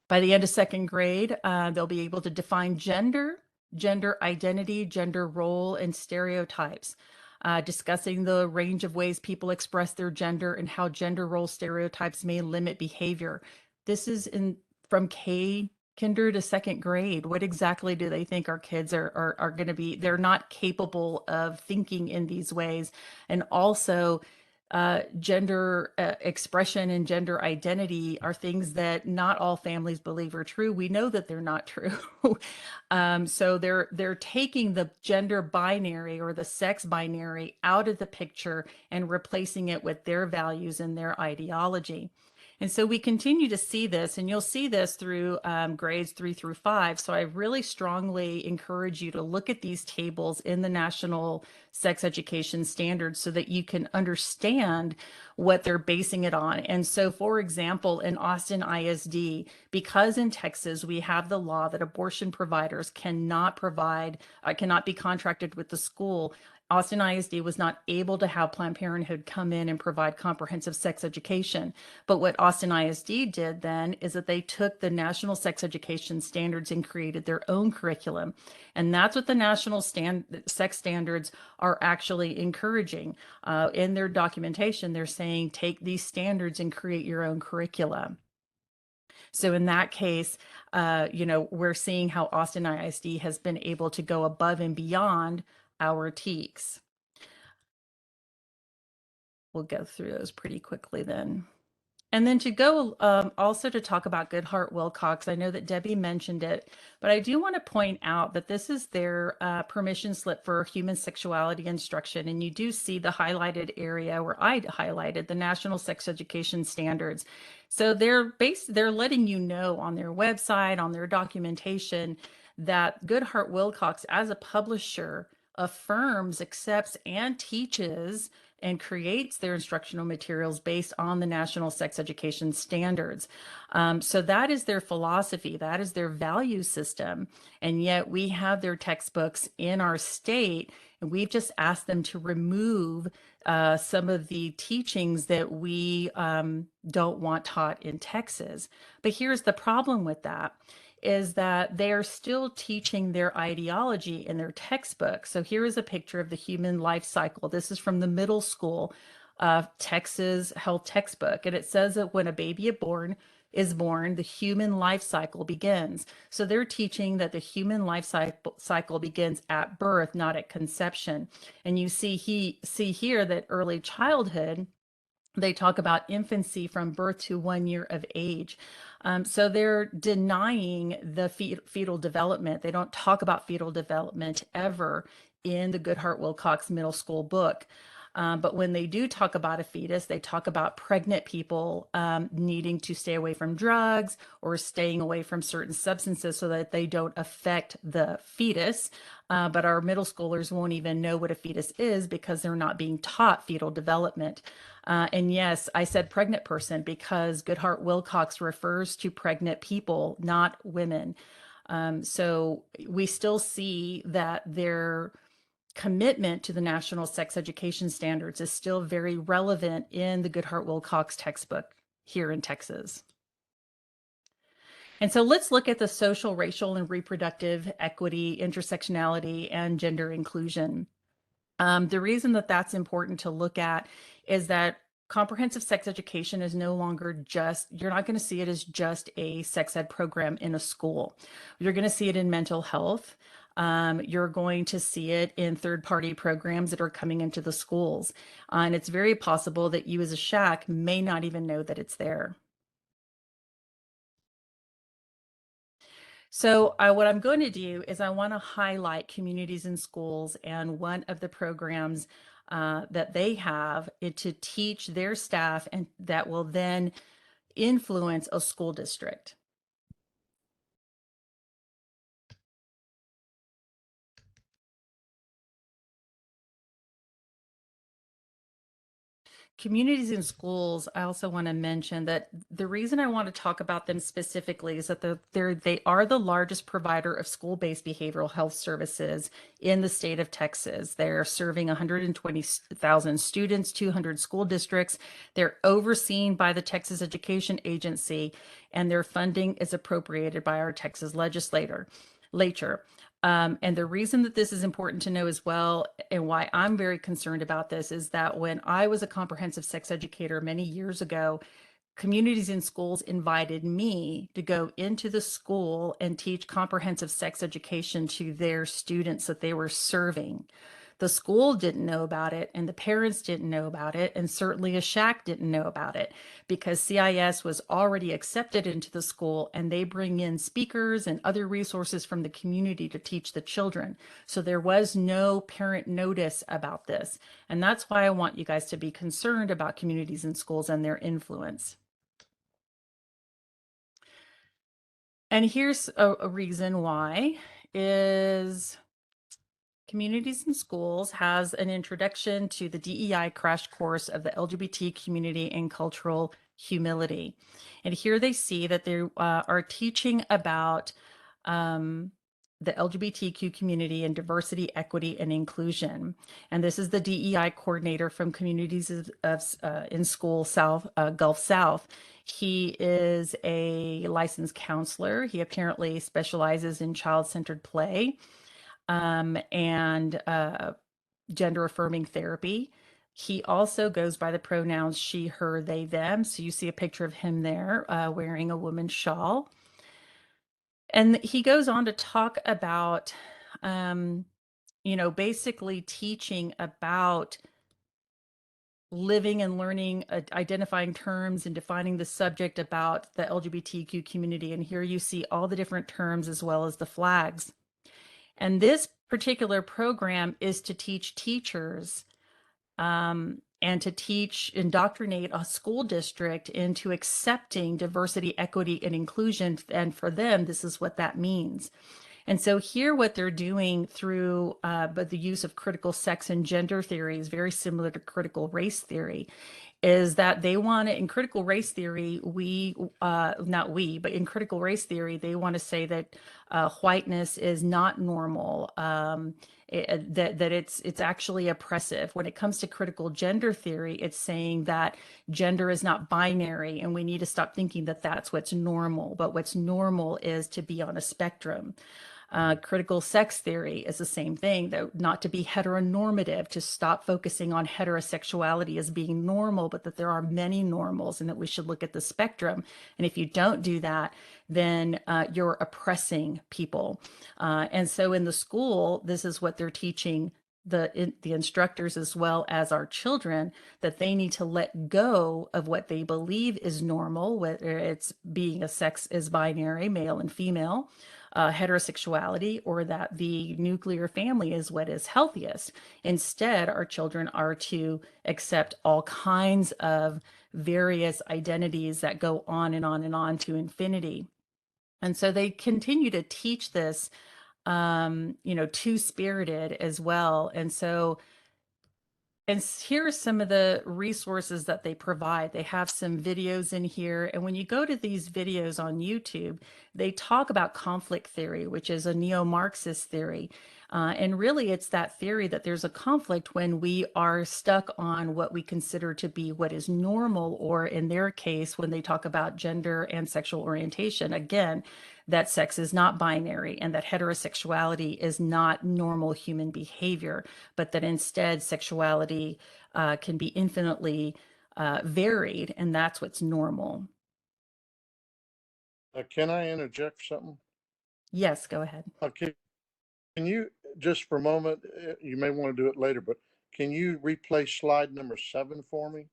By the end of second grade, they'll be able to define gender, gender identity, gender role, and stereotypes, discussing the range of ways people express their gender and how gender role stereotypes may limit behavior. This is in from kinder to second grade. What exactly do they think our kids are going to be? They're not capable of thinking in these ways. And also, gender expression and gender identity are things that not all families believe are true. We know that they're not true. So they're taking the gender binary or the sex binary out of the picture and replacing it with their values and their ideology. And so we continue to see this, and you'll see this through grades 3 through 5. So I really strongly encourage you to look at these tables in the National Sex Education Standards so that you can understand what they're basing it on. And so, for example, in Austin ISD, because in Texas we have the law that abortion providers cannot be contracted with the school, Austin ISD was not able to have Planned Parenthood come in and provide comprehensive sex education. But what Austin ISD did then is that they took the National Sex Education Standards and created their own curriculum. And that's what the National Sex Standards are actually encouraging. In their documentation, they're saying take these standards and create your own curricula. So in that case, we're seeing how Austin ISD has been able to go above and beyond our TEKS. We'll go through those pretty quickly then. And then to go also to talk about Goodhart Wilcox, I know that Debbie mentioned it, but I do want to point out that this is their permission slip for human sexuality instruction. And you do see the highlighted area where I highlighted the National Sex Education Standards. So they're letting you know on their website, on their documentation, that Goodhart Wilcox as a publisher affirms, accepts, and teaches and creates their instructional materials based on the National Sex Education Standards. So that is their philosophy, that is their value system. And yet we have their textbooks in our state, and we've just asked them to remove some of the teachings that we don't want taught in Texas. But here's the problem with that is that they are still teaching their ideology in their textbook. So here is a picture of the human life cycle. This is from the middle school Texas health textbook. And it says that when a baby is born, the human life cycle begins. So they're teaching that the human life cycle begins at birth, not at conception. And you see here that early childhood, they talk about infancy from birth to 1 year of age. So they're denying the fetal development. They don't talk about fetal development ever in the Goodhart Wilcox middle school book. But when they do talk about a fetus, they talk about pregnant people needing to stay away from drugs or staying away from certain substances so that they don't affect the fetus. But our middle schoolers won't even know what a fetus is because they're not being taught fetal development. And yes, I said pregnant person because Goodhart Wilcox refers to pregnant people, not women. So we still see that their commitment to the National Sex Education Standards is still very relevant in the Goodhart Wilcox textbook here in Texas. And so let's look at the social, racial, and reproductive equity, intersectionality, and gender inclusion. The reason that that's important to look at is that comprehensive sex education is no longer just, you're not going to see it as just a sex ed program in a school. You're going to see it in mental health. You're going to see it in third-party programs that are coming into the schools. And it's very possible that you as a SHAC may not even know that it's there. So what I'm going to do is I want to highlight communities and schools, and one of the programs that they have to teach their staff, and that will then influence a school district. Communities and schools, I also want to mention that the reason I want to talk about them specifically is that they are the largest provider of school-based behavioral health services in the state of Texas. They're serving 120,000 students, 200 school districts. They're overseen by the Texas Education Agency, and their funding is appropriated by our Texas legislature. And the reason that this is important to know as well, and why I'm very concerned about this, is that when I was a comprehensive sex educator many years ago, communities and schools invited me to go into the school and teach comprehensive sex education to their students that they were serving. The school didn't know about it, and the parents didn't know about it, and certainly a SHAC didn't know about it, because CIS was already accepted into the school, and they bring in speakers and other resources from the community to teach the children. So there was no parent notice about this. And that's why I want you guys to be concerned about communities and schools and their influence. And here's a reason why is Communities and Schools has an introduction to the DEI crash course of the LGBT community and cultural humility. And here they see that they are teaching about the LGBTQ community and diversity, equity, and inclusion. And this is the DEI coordinator from Communities in School South, Gulf South. He is a licensed counselor. He apparently specializes in child-centered play and gender affirming therapy. He also goes by the pronouns she, her, they, them. So you see a picture of him there wearing a woman's shawl. And he goes on to talk about, basically teaching about living and learning, identifying terms and defining the subject about the LGBTQ community. And here you see all the different terms as well as the flags. And this particular program is to teach teachers and to indoctrinate a school district into accepting diversity, equity, and inclusion. And for them, this is what that means. And so here, what they're doing through but the use of critical sex and gender theory is very similar to critical race theory, is that they want to, in critical race theory, but in critical race theory, they want to say that whiteness is not normal, that it's actually oppressive. When it comes to critical gender theory, it's saying that gender is not binary, and we need to stop thinking that that's what's normal, but what's normal is to be on a spectrum. Critical sex theory is the same thing, though, not to be heteronormative, to stop focusing on heterosexuality as being normal, but that there are many normals and that we should look at the spectrum. And if you don't do that, then you're oppressing people. And so in the school, this is what they're teaching the instructors as well as our children, that they need to let go of what they believe is normal, whether it's being a sex is binary, male and female, heterosexuality, or that the nuclear family is what is healthiest. Instead, our children are to accept all kinds of various identities that go on and on and on to infinity. And so they continue to teach this, two-spirited as well. And here are some of the resources that they provide. They have some videos in here. And when you go to these videos on YouTube, they talk about conflict theory, which is a neo-Marxist theory. And really, it's that theory that there's a conflict when we are stuck on what we consider to be what is normal, or in their case, when they talk about gender and sexual orientation, again, that sex is not binary and that heterosexuality is not normal human behavior, but that instead sexuality can be infinitely varied, and that's what's normal. Can I interject something? Yes, go ahead. Okay. Can you, just for a moment, you may want to do it later, but can you replay slide number 7 for me?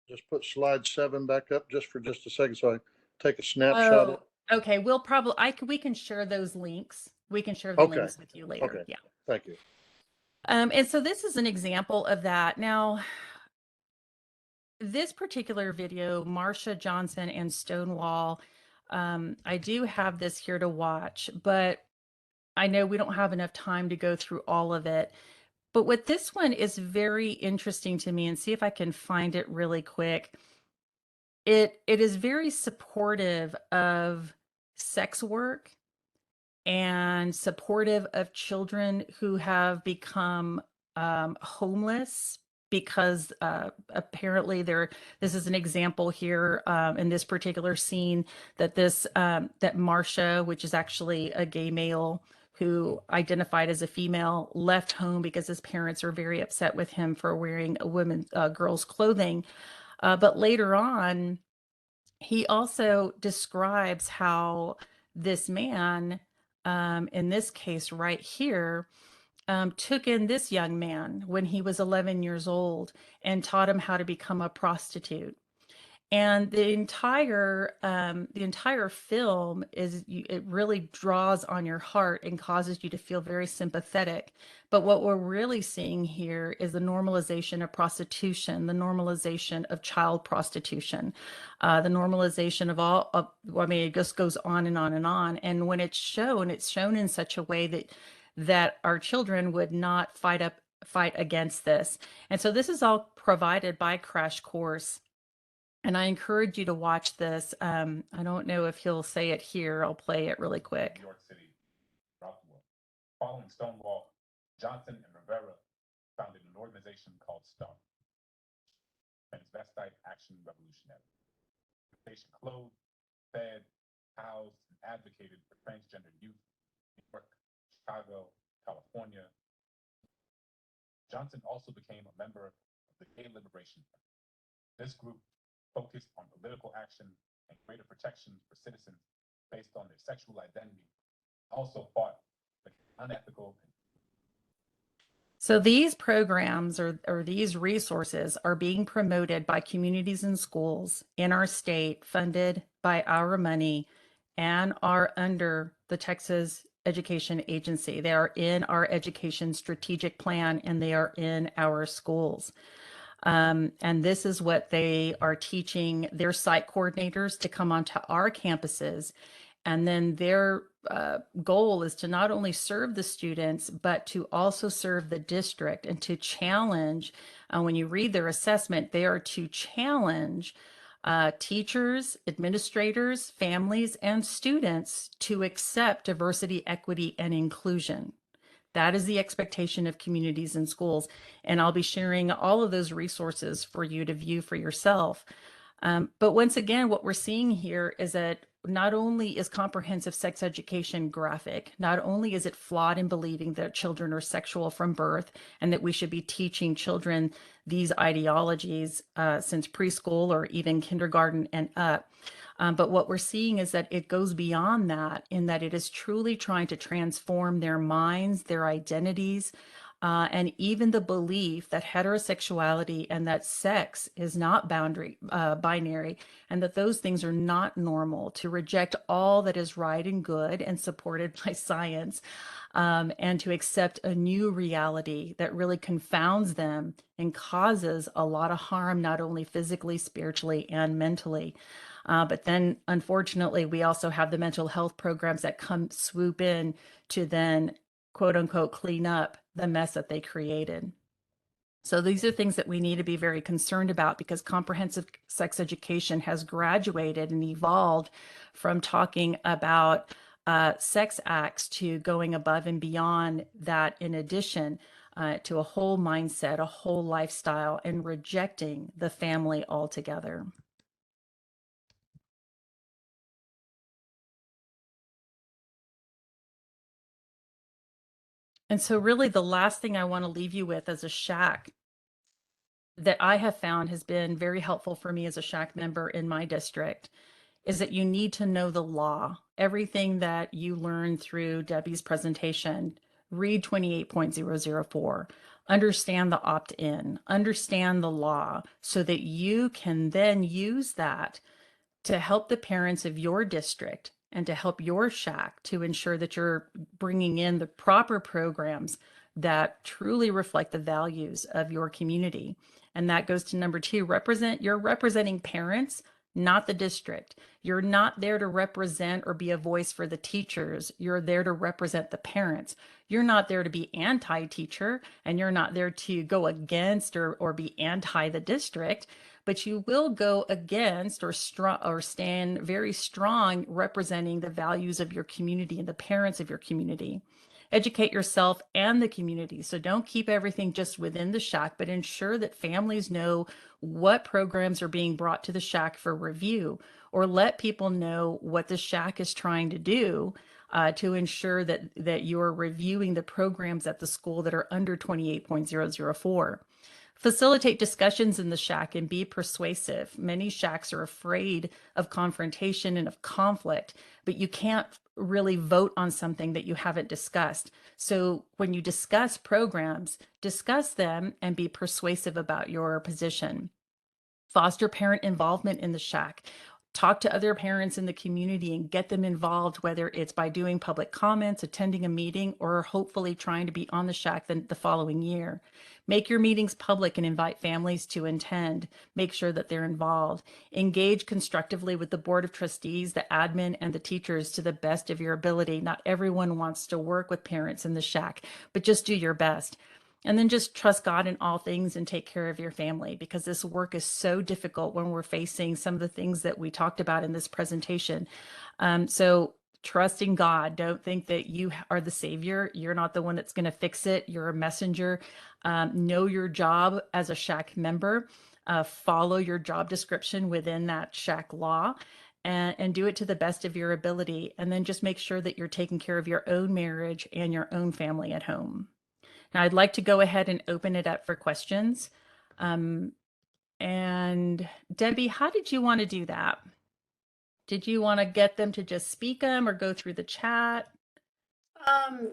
Just put slide 7 back up just for just a second so I take a snapshot of it. Okay. We can share those links. We can share the Okay. links with you later. Okay. Yeah. Thank you. And so this is an example of that. Now, this particular video, Marsha Johnson and Stonewall, I do have this here to watch, but I know we don't have enough time to go through all of it. But what this one is very interesting to me, and see if I can find it really quick. It is very supportive of sex work and supportive of children who have become homeless because apparently this is an example here in this particular scene that that Marcia, which is actually a gay male who identified as a female, left home because his parents are very upset with him for wearing girls clothing. But later on, he also describes how this man, in this case right here, took in this young man when he was 11 years old and taught him how to become a prostitute. And the entire film it really draws on your heart and causes you to feel very sympathetic. But what we're really seeing here is the normalization of prostitution, the normalization of child prostitution, the normalization of I mean, it just goes on and on and on. And when it's shown in such a way that our children would not fight against this. And so this is all provided by Crash Course. And I encourage you to watch this. I don't know if he'll say it here. I'll play it really quick. New York City, throughout the world. Following Stonewall, Johnson and Rivera founded an organization called STAR, Transvestite Action Revolutionary. The organization clothed, fed, housed, and advocated for transgender youth in New York, Chicago, California. Johnson also became a member of the Gay Liberation Front. This group focused on political action and greater protection for citizens based on their sexual identity, also fought against unethical. So these programs or these resources are being promoted by communities and schools in our state, funded by our money, and are under the Texas Education Agency. They are in our education strategic plan and they are in our schools. And this is what they are teaching their site coordinators to come onto our campuses. And then their goal is to not only serve the students, but to also serve the district and to challenge. When you read their assessment, they are to challenge teachers, administrators, families, and students to accept diversity, equity, and inclusion. That is the expectation of communities and schools. And I'll be sharing all of those resources for you to view for yourself. But once again, what we're seeing here is that not only is comprehensive sex education graphic, not only is it flawed in believing that children are sexual from birth and that we should be teaching children these ideologies since preschool or even kindergarten and up. But what we're seeing is that it goes beyond that, in that it is truly trying to transform their minds, their identities, and even the belief that heterosexuality and that sex is not binary, and that those things are not normal, to reject all that is right and good and supported by science, and to accept a new reality that really confounds them and causes a lot of harm, not only physically, spiritually, and mentally. But then, unfortunately, we also have the mental health programs that swoop in to then, quote unquote, clean up the mess that they created. So these are things that we need to be very concerned about, because comprehensive sex education has graduated and evolved from talking about sex acts to going above and beyond that, in addition to a whole mindset, a whole lifestyle, and rejecting the family altogether. And so really the last thing I want to leave you with as a SHAC that I have found has been very helpful for me as a SHAC member in my district is that you need to know the law. Everything that you learn through Debbie's presentation, read 28.004, understand the opt-in, understand the law, so that you can then use that to help the parents of your district and to help your SHAC to ensure that you're bringing in the proper programs that truly reflect the values of your community. And that goes to number two, you're representing parents, not the district. You're not there to represent or be a voice for the teachers. You're there to represent the parents. You're not there to be anti-teacher, and you're not there to go against or be anti the district, but you will go against or strong or stand very strong representing the values of your community and the parents of your community. Educate yourself and the community. So don't keep everything just within the shack, but ensure that families know what programs are being brought to the shack for review, or let people know what the shack is trying to do to ensure that you're reviewing the programs at the school that are under 28.004. Facilitate discussions in the shack and be persuasive. Many shacks are afraid of confrontation and of conflict, but you can't really vote on something that you haven't discussed. So when you discuss programs, discuss them and be persuasive about your position. Foster parent involvement in the shack. Talk to other parents in the community and get them involved, whether it's by doing public comments, attending a meeting, or hopefully trying to be on the shack the following year. Make your meetings public and invite families to attend. Make sure that they're involved. Engage constructively with the Board of Trustees, the admin, and the teachers to the best of your ability. Not everyone wants to work with parents in the shack, but just do your best. And then just trust God in all things and take care of your family, because this work is so difficult when we're facing some of the things that we talked about in this presentation. So trust in God. Don't think that you are the savior. You're not the one that's going to fix it. You're a messenger. Know your job as a shack member. Follow your job description within that shack law. And do it to the best of your ability. And then just make sure that you're taking care of your own marriage and your own family at home. Now, I'd like to go ahead and open it up for questions. And Debbie, how did you want to do that? Did you want to get them to just speak them or go through the chat?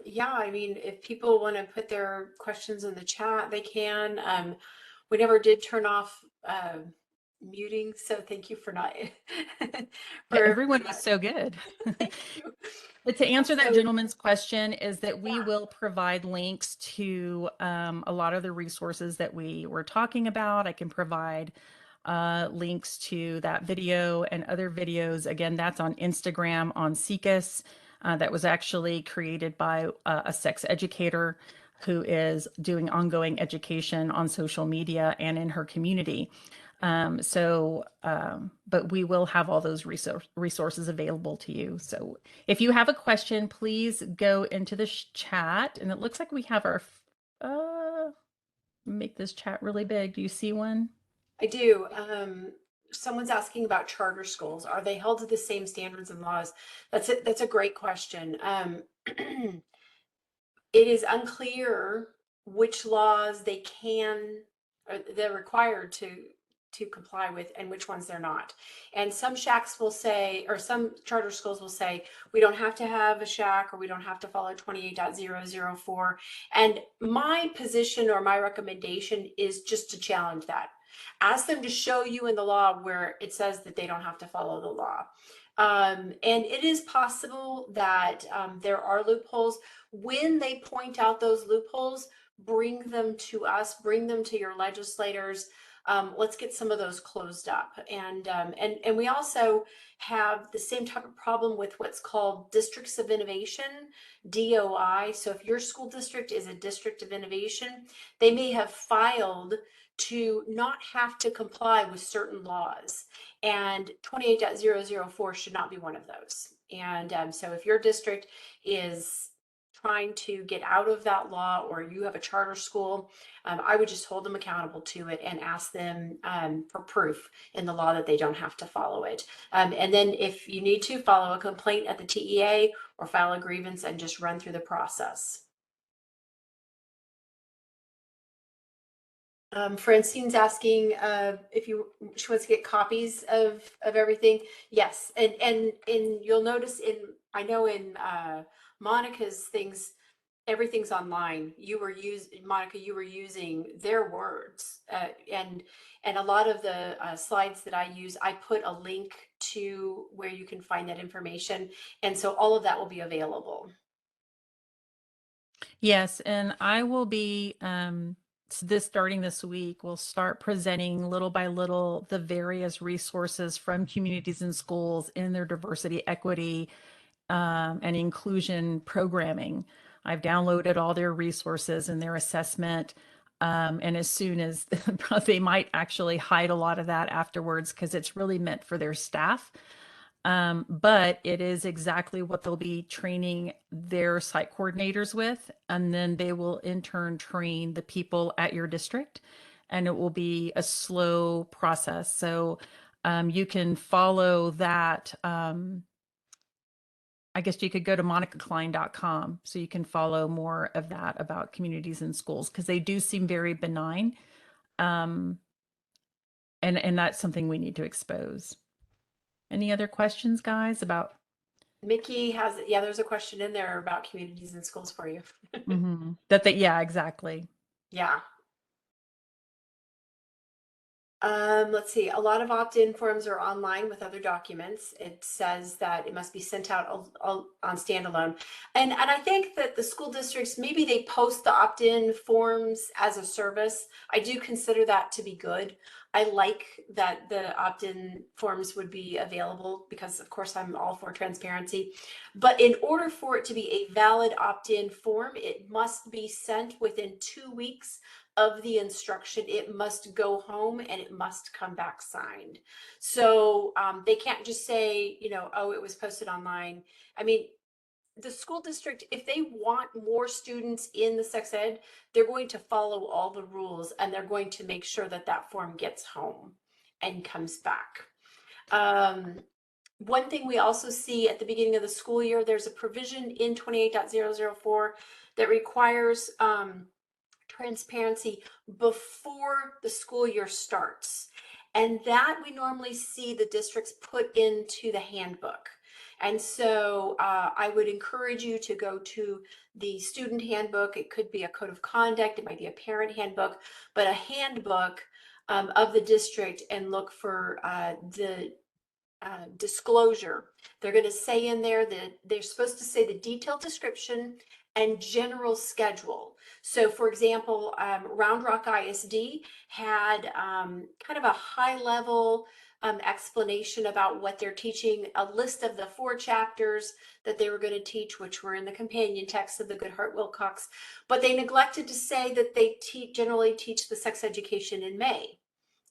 Yeah, I mean, if people want to put their questions in the chat, they can. We never did turn off muting, so thank you for not Everyone not was so good. thank you. But to answer that So gentleman's question is that we yeah, will provide links to a lot of the resources that we were talking about. I can provide links to that video and other videos. Again, that's on Instagram on SECUS. That was actually created by a sex educator who is doing ongoing education on social media and in her community. But we will have all those resources available to you. So if you have a question, please go into the chat. And it looks like we have our, make this chat really big. Do you see one? I do. Someone's asking about charter schools. Are they held to the same standards and laws? That's it. That's a great question. It is unclear which laws they can, or they're required to comply with and which ones they're not. And some shacks will say, or some charter schools will say, we don't have to have a shack, or we don't have to follow 28.004. And my position or my recommendation is just to challenge that. Ask them to show you in the law where it says that they don't have to follow the law. And it is possible that there are loopholes. When they point out those loopholes, bring them to us, bring them to your legislators. Let's get some of those closed up. And we also have the same type of problem with what's called districts of innovation, DOI. So if your school district is a district of innovation, they may have filed to not have to comply with certain laws. And 28.004 should not be one of those. And so if your district is trying to get out of that law, or you have a charter school, I would just hold them accountable to it and ask them for proof in the law that they don't have to follow it. And then if you need to, follow a complaint at the TEA or file a grievance and just run through the process. Francine's asking if she wants to get copies of everything. Yes, and you'll notice I know in Monica's things, everything's online. Monica, you were using their words, and a lot of the slides that I use, I put a link to where you can find that information, and so all of that will be available. Yes, and I will be this starting this week, we'll start presenting little by little the various resources from communities and schools in their diversity, equity, and inclusion programming. I've downloaded all their resources and their assessment. And as soon as they might actually hide a lot of that afterwards because it's really meant for their staff. But it is exactly what they'll be training their site coordinators with. And then they will in turn train the people at your district. And it will be a slow process. So you can follow that. I guess you could go to monicaklein.com so you can follow more of that about communities and schools because they do seem very benign. Um, and that's something we need to expose. Any other questions, guys, about Mickey has, yeah, there's a question in there about communities and schools for you. yeah, exactly. Yeah. Let's see. A lot of opt-in forms are online with other documents. It says that it must be sent out on standalone. And I think that the school districts, maybe they post the opt-in forms as a service. I do consider that to be good. I like that the opt-in forms would be available because of course I'm all for transparency. But in order for it to be a valid opt-in form, it must be sent within 2 weeks of the instruction. It must go home and it must come back signed. So they can't just say, you know, oh, it was posted online. I mean, the school district, if they want more students in the sex ed, they're going to follow all the rules and they're going to make sure that that form gets home and comes back. One thing we also see at the beginning of the school year, there's a provision in 28.004 that requires transparency before the school year starts. And that we normally see the districts put into the handbook. And so I would encourage you to go to the student handbook. It could be a code of conduct, it might be a parent handbook, but a handbook of the district, and look for the disclosure. They're going to say in there that they're supposed to say the detailed description and general schedule. So for example, Round Rock ISD had kind of a high level explanation about what they're teaching, a list of the 4 chapters that they were going to teach, which were in the companion text of the Goodhart Wilcox, but they neglected to say that they generally teach the sex education in May.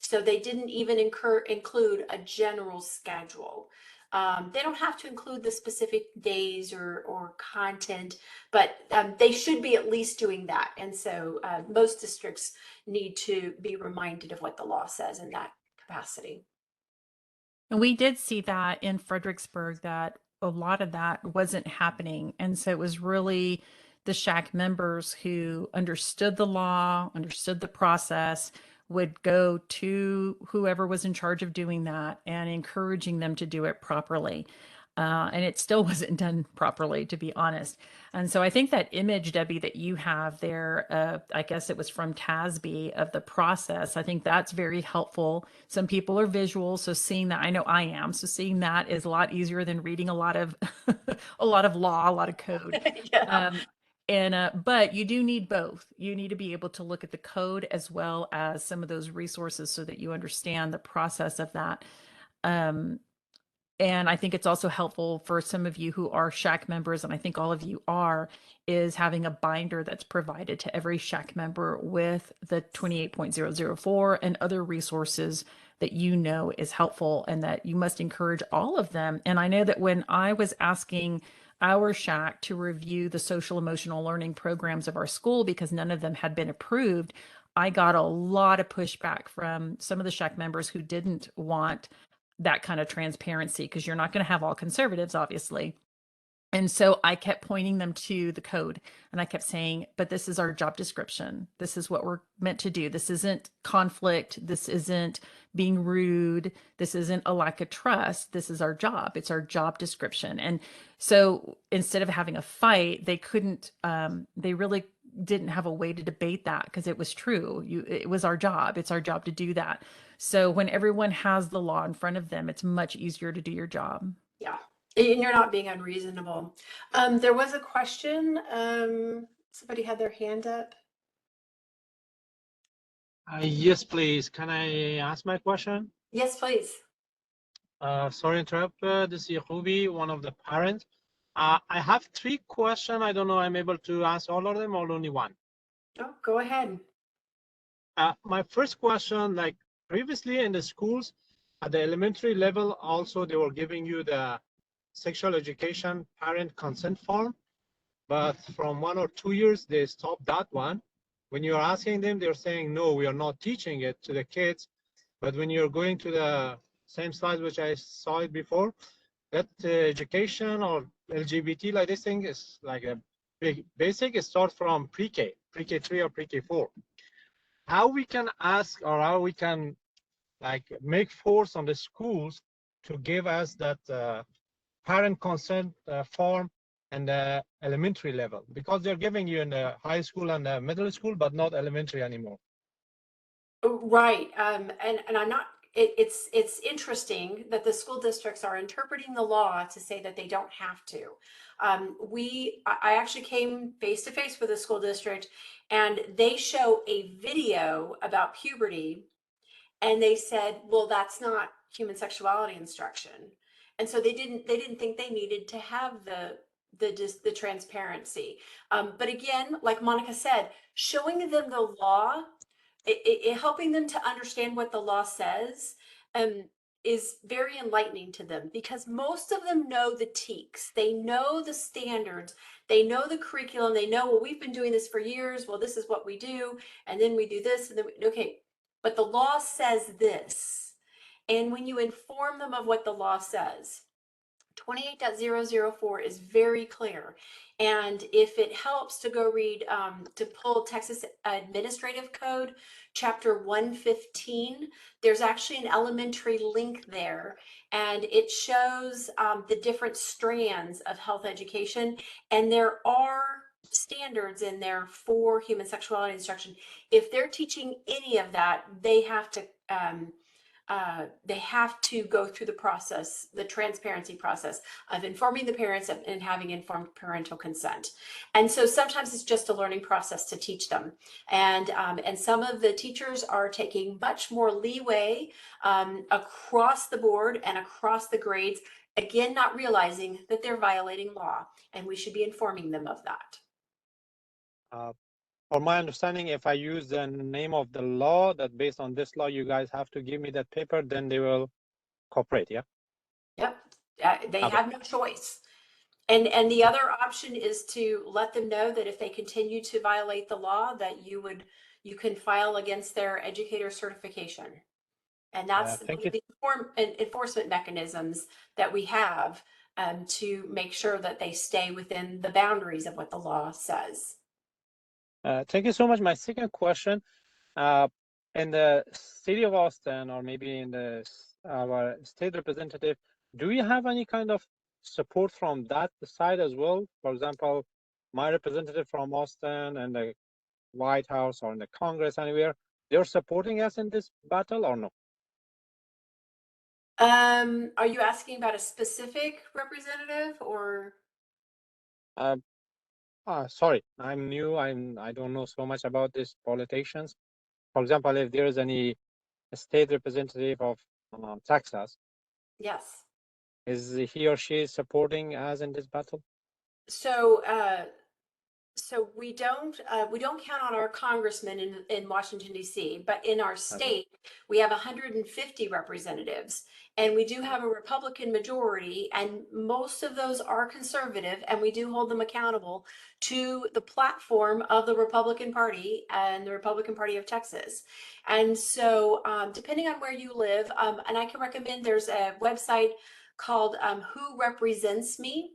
So they didn't even include a general schedule. They don't have to include the specific days or content, but they should be at least doing that. And so most districts need to be reminded of what the law says in that capacity. And we did see that in Fredericksburg that a lot of that wasn't happening. And so it was really the SHAC members who understood the law, understood the process, would go to whoever was in charge of doing that and encouraging them to do it properly. And it still wasn't done properly, to be honest. And so I think that image, Debbie, that you have there, I guess it was from TASB of the process. I think that's very helpful. Some people are visual, so seeing that, I know I am. So seeing that is a lot easier than reading a lot of a lot of law, a lot of code. Yeah. But you do need both. You need to be able to look at the code as well as some of those resources so that you understand the process of that. And I think it's also helpful for some of you who are SHAC members, and I think all of you are, is having a binder that's provided to every SHAC member with the 28.004 and other resources that you know is helpful and that you must encourage all of them. And I know that when I was asking our SHAC to review the social emotional learning programs of our school because none of them had been approved, I got a lot of pushback from some of the SHAC members who didn't want that kind of transparency because you're not going to have all conservatives, obviously. And so I kept pointing them to the code and I kept saying, but this is our job description. This is what we're meant to do. This isn't conflict. This isn't being rude. This isn't a lack of trust. This is our job. It's our job description. And so instead of having a fight, they couldn't, they really didn't have a way to debate that because it was true. It was our job. It's our job to do that. So when everyone has the law in front of them, it's much easier to do your job. Yeah. And you're not being unreasonable. There was a question. Somebody had their hand up. Yes, please. Can I ask my question? Yes, please. Sorry to interrupt. This is Yahubi, one of the parents. I have 3 questions. I don't know I'm able to answer all of them or only one. Oh, go ahead. My first question, like previously in the schools, at the elementary level, also they were giving you the sexual education parent consent form, but from 1 or 2 years, they stopped that one. When you're asking them, they're saying, no, we are not teaching it to the kids. But when you're going to the same slide, which I saw it before, that education or LGBT like this thing is like a big basic. It starts from pre-K, pre-K 3 or pre-K 4. How we can ask or how we can like make force on the schools to give us that parent consent form and the elementary level, because they're giving you in the high school and the middle school, but not elementary anymore. Right. And I'm not, it's interesting that the school districts are interpreting the law to say that they don't have to. I actually came face to face with a school district, and they show a video about puberty, and they said, well, that's not human sexuality instruction. And so they didn't think they needed to have the transparency. But again, like Monica said, showing them the law, helping them to understand what the law says, is very enlightening to them, because most of them know the TEKS, they know the standards, they know the curriculum, they know, well, we've been doing this for years, well, this is what we do, and then we do this, and then okay, but the law says this. And when you inform them of what the law says, 28.004 is very clear. And if it helps to go read, to pull Texas Administrative Code, Chapter 115, there's actually an elementary link there, and it shows the different strands of health education. And there are standards in there for human sexuality instruction. If they're teaching any of that, they have to go through the process, the transparency process of informing the parents and having informed parental consent. And so sometimes it's just a learning process to teach them. And some of the teachers are taking much more leeway across the board and across the grades, again, not realizing that they're violating law, and we should be informing them of that. For my understanding, if I use the name of the law, that based on this law, you guys have to give me that paper, then they will cooperate, yeah? Yep, they Okay. have no choice. And the other option is to let them know that if they continue to violate the law, that you can file against their educator certification. And that's one Thank of you. the enforcement mechanisms that we have to make sure that they stay within the boundaries of what the law says. Thank you so much. My second question, in the city of Austin, or maybe in our state representative, do you have any kind of support from that side as well? For example, my representative from Austin and the White House or in the Congress, anywhere, they're supporting us in this battle or no? Are you asking about a specific representative or? Sorry, I'm new. I don't know so much about these politicians. For example, if there is any state representative of Texas, Yes. is he or she supporting us in this battle? So we don't count on our congressmen in Washington, D.C., but in our state, we have 150 representatives, and we do have a Republican majority, and most of those are conservative, and we do hold them accountable to the platform of the Republican Party and the Republican Party of Texas. And so depending on where you live, and I can recommend, there's a website called Who Represents Me.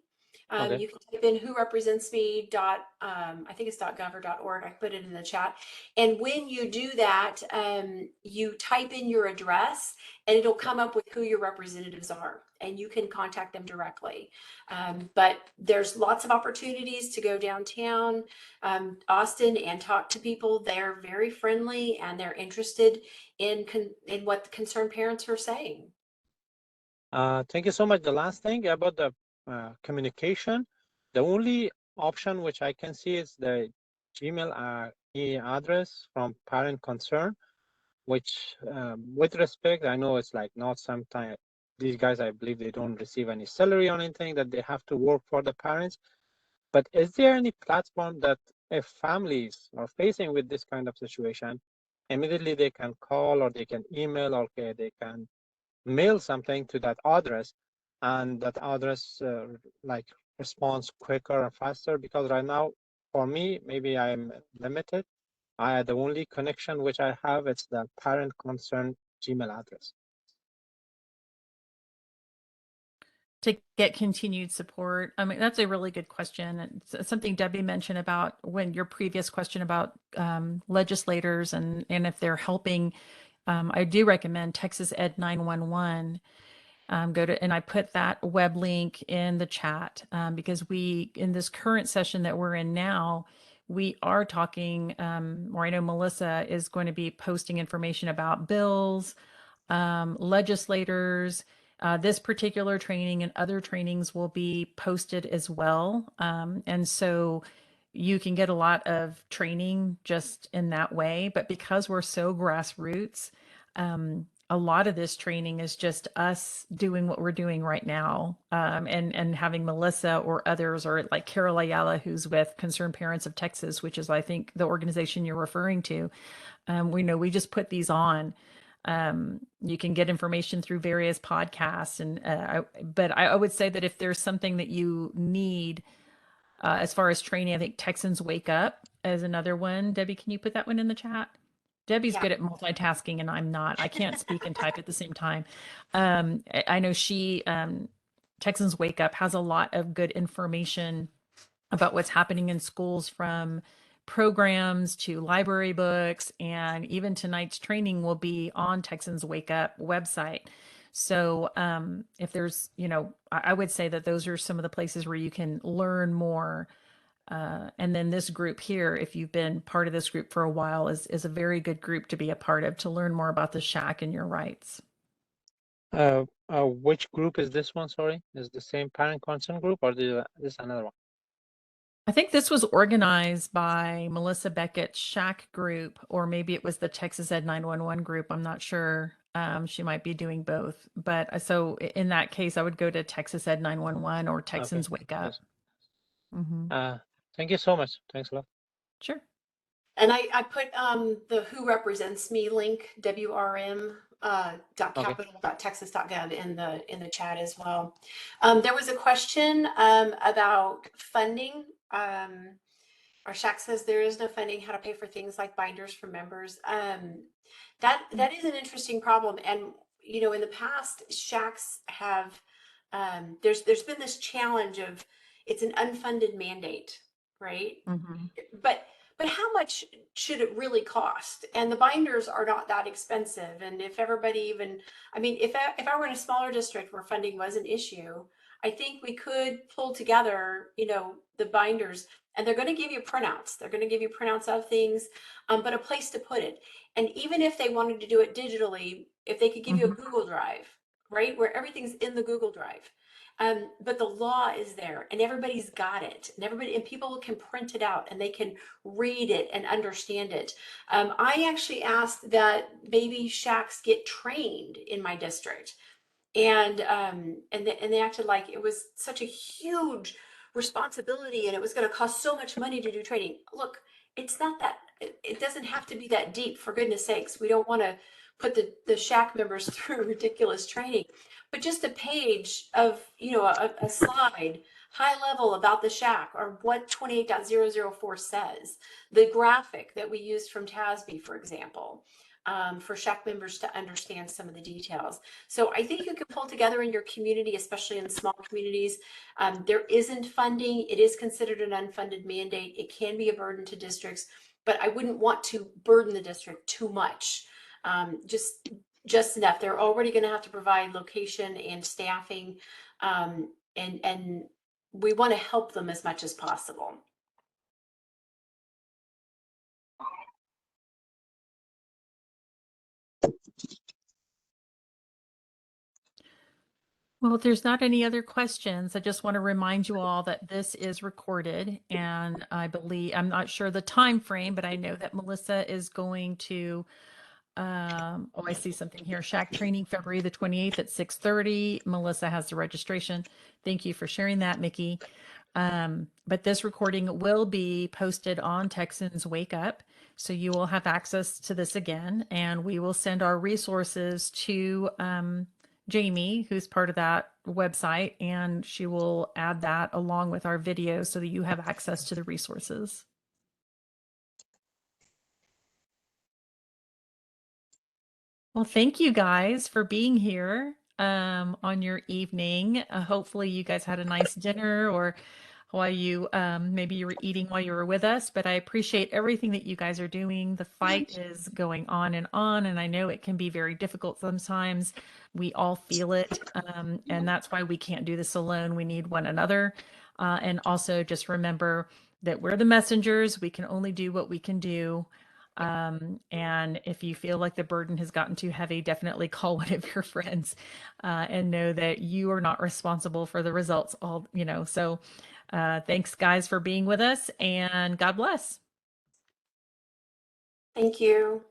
Okay. You can type in who represents me I think it's .gov or .org. I put it in the chat. And when you do that, you type in your address and it'll come up with who your representatives are, and you can contact them directly. But there's lots of opportunities to go downtown Austin and talk to people. They're very friendly and they're interested in what the concerned parents are saying. Thank you so much. The last thing about the communication, the only option which I can see is the Gmail address from parent concern, which with respect, I know it's like not sometime these guys, I believe they don't receive any salary or anything, that they have to work for the parents. But is there any platform that if families are facing with this kind of situation, immediately they can call or they can email or they can mail something to that address, and that address like responds quicker and faster? Because right now, for me, maybe I'm limited. The only connection which I have is the parent concern Gmail address. To get continued support? I mean, that's a really good question. And something Debbie mentioned about when your previous question about legislators and if they're helping. I do recommend Texas Ed 911. Go to, and I put that web link in the chat because in this current session that we're in now, we are talking, or I know Melissa is going to be posting information about bills, legislators. This particular training and other trainings will be posted as well. And so you can get a lot of training just in that way. But because we're so grassroots, a lot of this training is just us doing what we're doing right now, and having Melissa or others, or like Carol Ayala, who's with Concerned Parents of Texas, which is, I think, the organization you're referring to. We just put these on. You can get information through various podcasts, but I would say that if there's something that you need as far as training, I think Texans Wake Up is another one. Debbie, can you put that one in the chat? Debbie's Yeah. good at multitasking and I'm not. I can't speak and type at the same time. I know Texans Wake Up has a lot of good information about what's happening in schools, from programs to library books, and even tonight's training will be on Texans Wake Up website. So if there's, I would say that those are some of the places where you can learn more. And then this group here, if you've been part of this group for a while, is a very good group to be a part of to learn more about the shack and your rights. Which group is this one? Sorry, is the same parent concern group, or this another one? I think this was organized by Melissa Beckett's Shack group, or maybe it was the Texas Ed 911 group. I'm not sure. She might be doing both. But so in that case, I would go to Texas Ed 911 or Texans Okay. Wake Up. Yes. Mm-hmm. Thank you so much. Thanks a lot. Sure. And I put the Who Represents Me link, WRM .capital.texas.gov in the chat as well. There was a question about funding. Our Shack says there is no funding, how to pay for things like binders for members. That is an interesting problem. And in the past, Shacks have there's been this challenge of it's an unfunded mandate, right? Mm-hmm. But how much should it really cost? And the binders are not that expensive. And if everybody even, I mean, if I were in a smaller district where funding was an issue, I think we could pull together, the binders, and they're going to give you printouts. They're going to give you printouts of things, but a place to put it. And even if they wanted to do it digitally, if they could give you a Google Drive, right, where everything's in the Google Drive. But the law is there and everybody's got it, and people can print it out and they can read it and understand it. I actually asked that baby shacks get trained in my district, and they acted like it was such a huge responsibility and it was going to cost so much money to do training. Look, it's not that, it doesn't have to be that deep, for goodness sakes. We don't want to put the shack members through ridiculous training, but just a page of, a slide high level about the shack, or what 28.004 says, the graphic that we used from TASB, for example, for shack members to understand some of the details. So I think you can pull together in your community, especially in small communities. There isn't funding. It is considered an unfunded mandate. It can be a burden to districts, but I wouldn't want to burden the district too much. Just enough. They're already going to have to provide location and staffing, and we want to help them as much as possible. Well, if there's not any other questions, I just want to remind you all that this is recorded, and I believe, I'm not sure the time frame, but I know that Melissa is going to, oh, I see something here. Shack training, February the 28th at 6:30. Melissa has the registration. Thank you for sharing that, Mickey. But this recording will be posted on Texans Wake Up. So you will have access to this again, and we will send our resources to Jamie, who's part of that website, and she will add that along with our video so that you have access to the resources. Well, thank you guys for being here on your evening. Hopefully you guys had a nice dinner, or while you maybe you were eating while you were with us, but I appreciate everything that you guys are doing. The fight is going on, and I know it can be very difficult sometimes. We all feel it, and that's why we can't do this alone. We need one another. And also just remember that we're the messengers. We can only do what we can do. And if you feel like the burden has gotten too heavy, definitely call one of your friends and know that you are not responsible for the results. So thanks, guys, for being with us, and God bless. Thank you.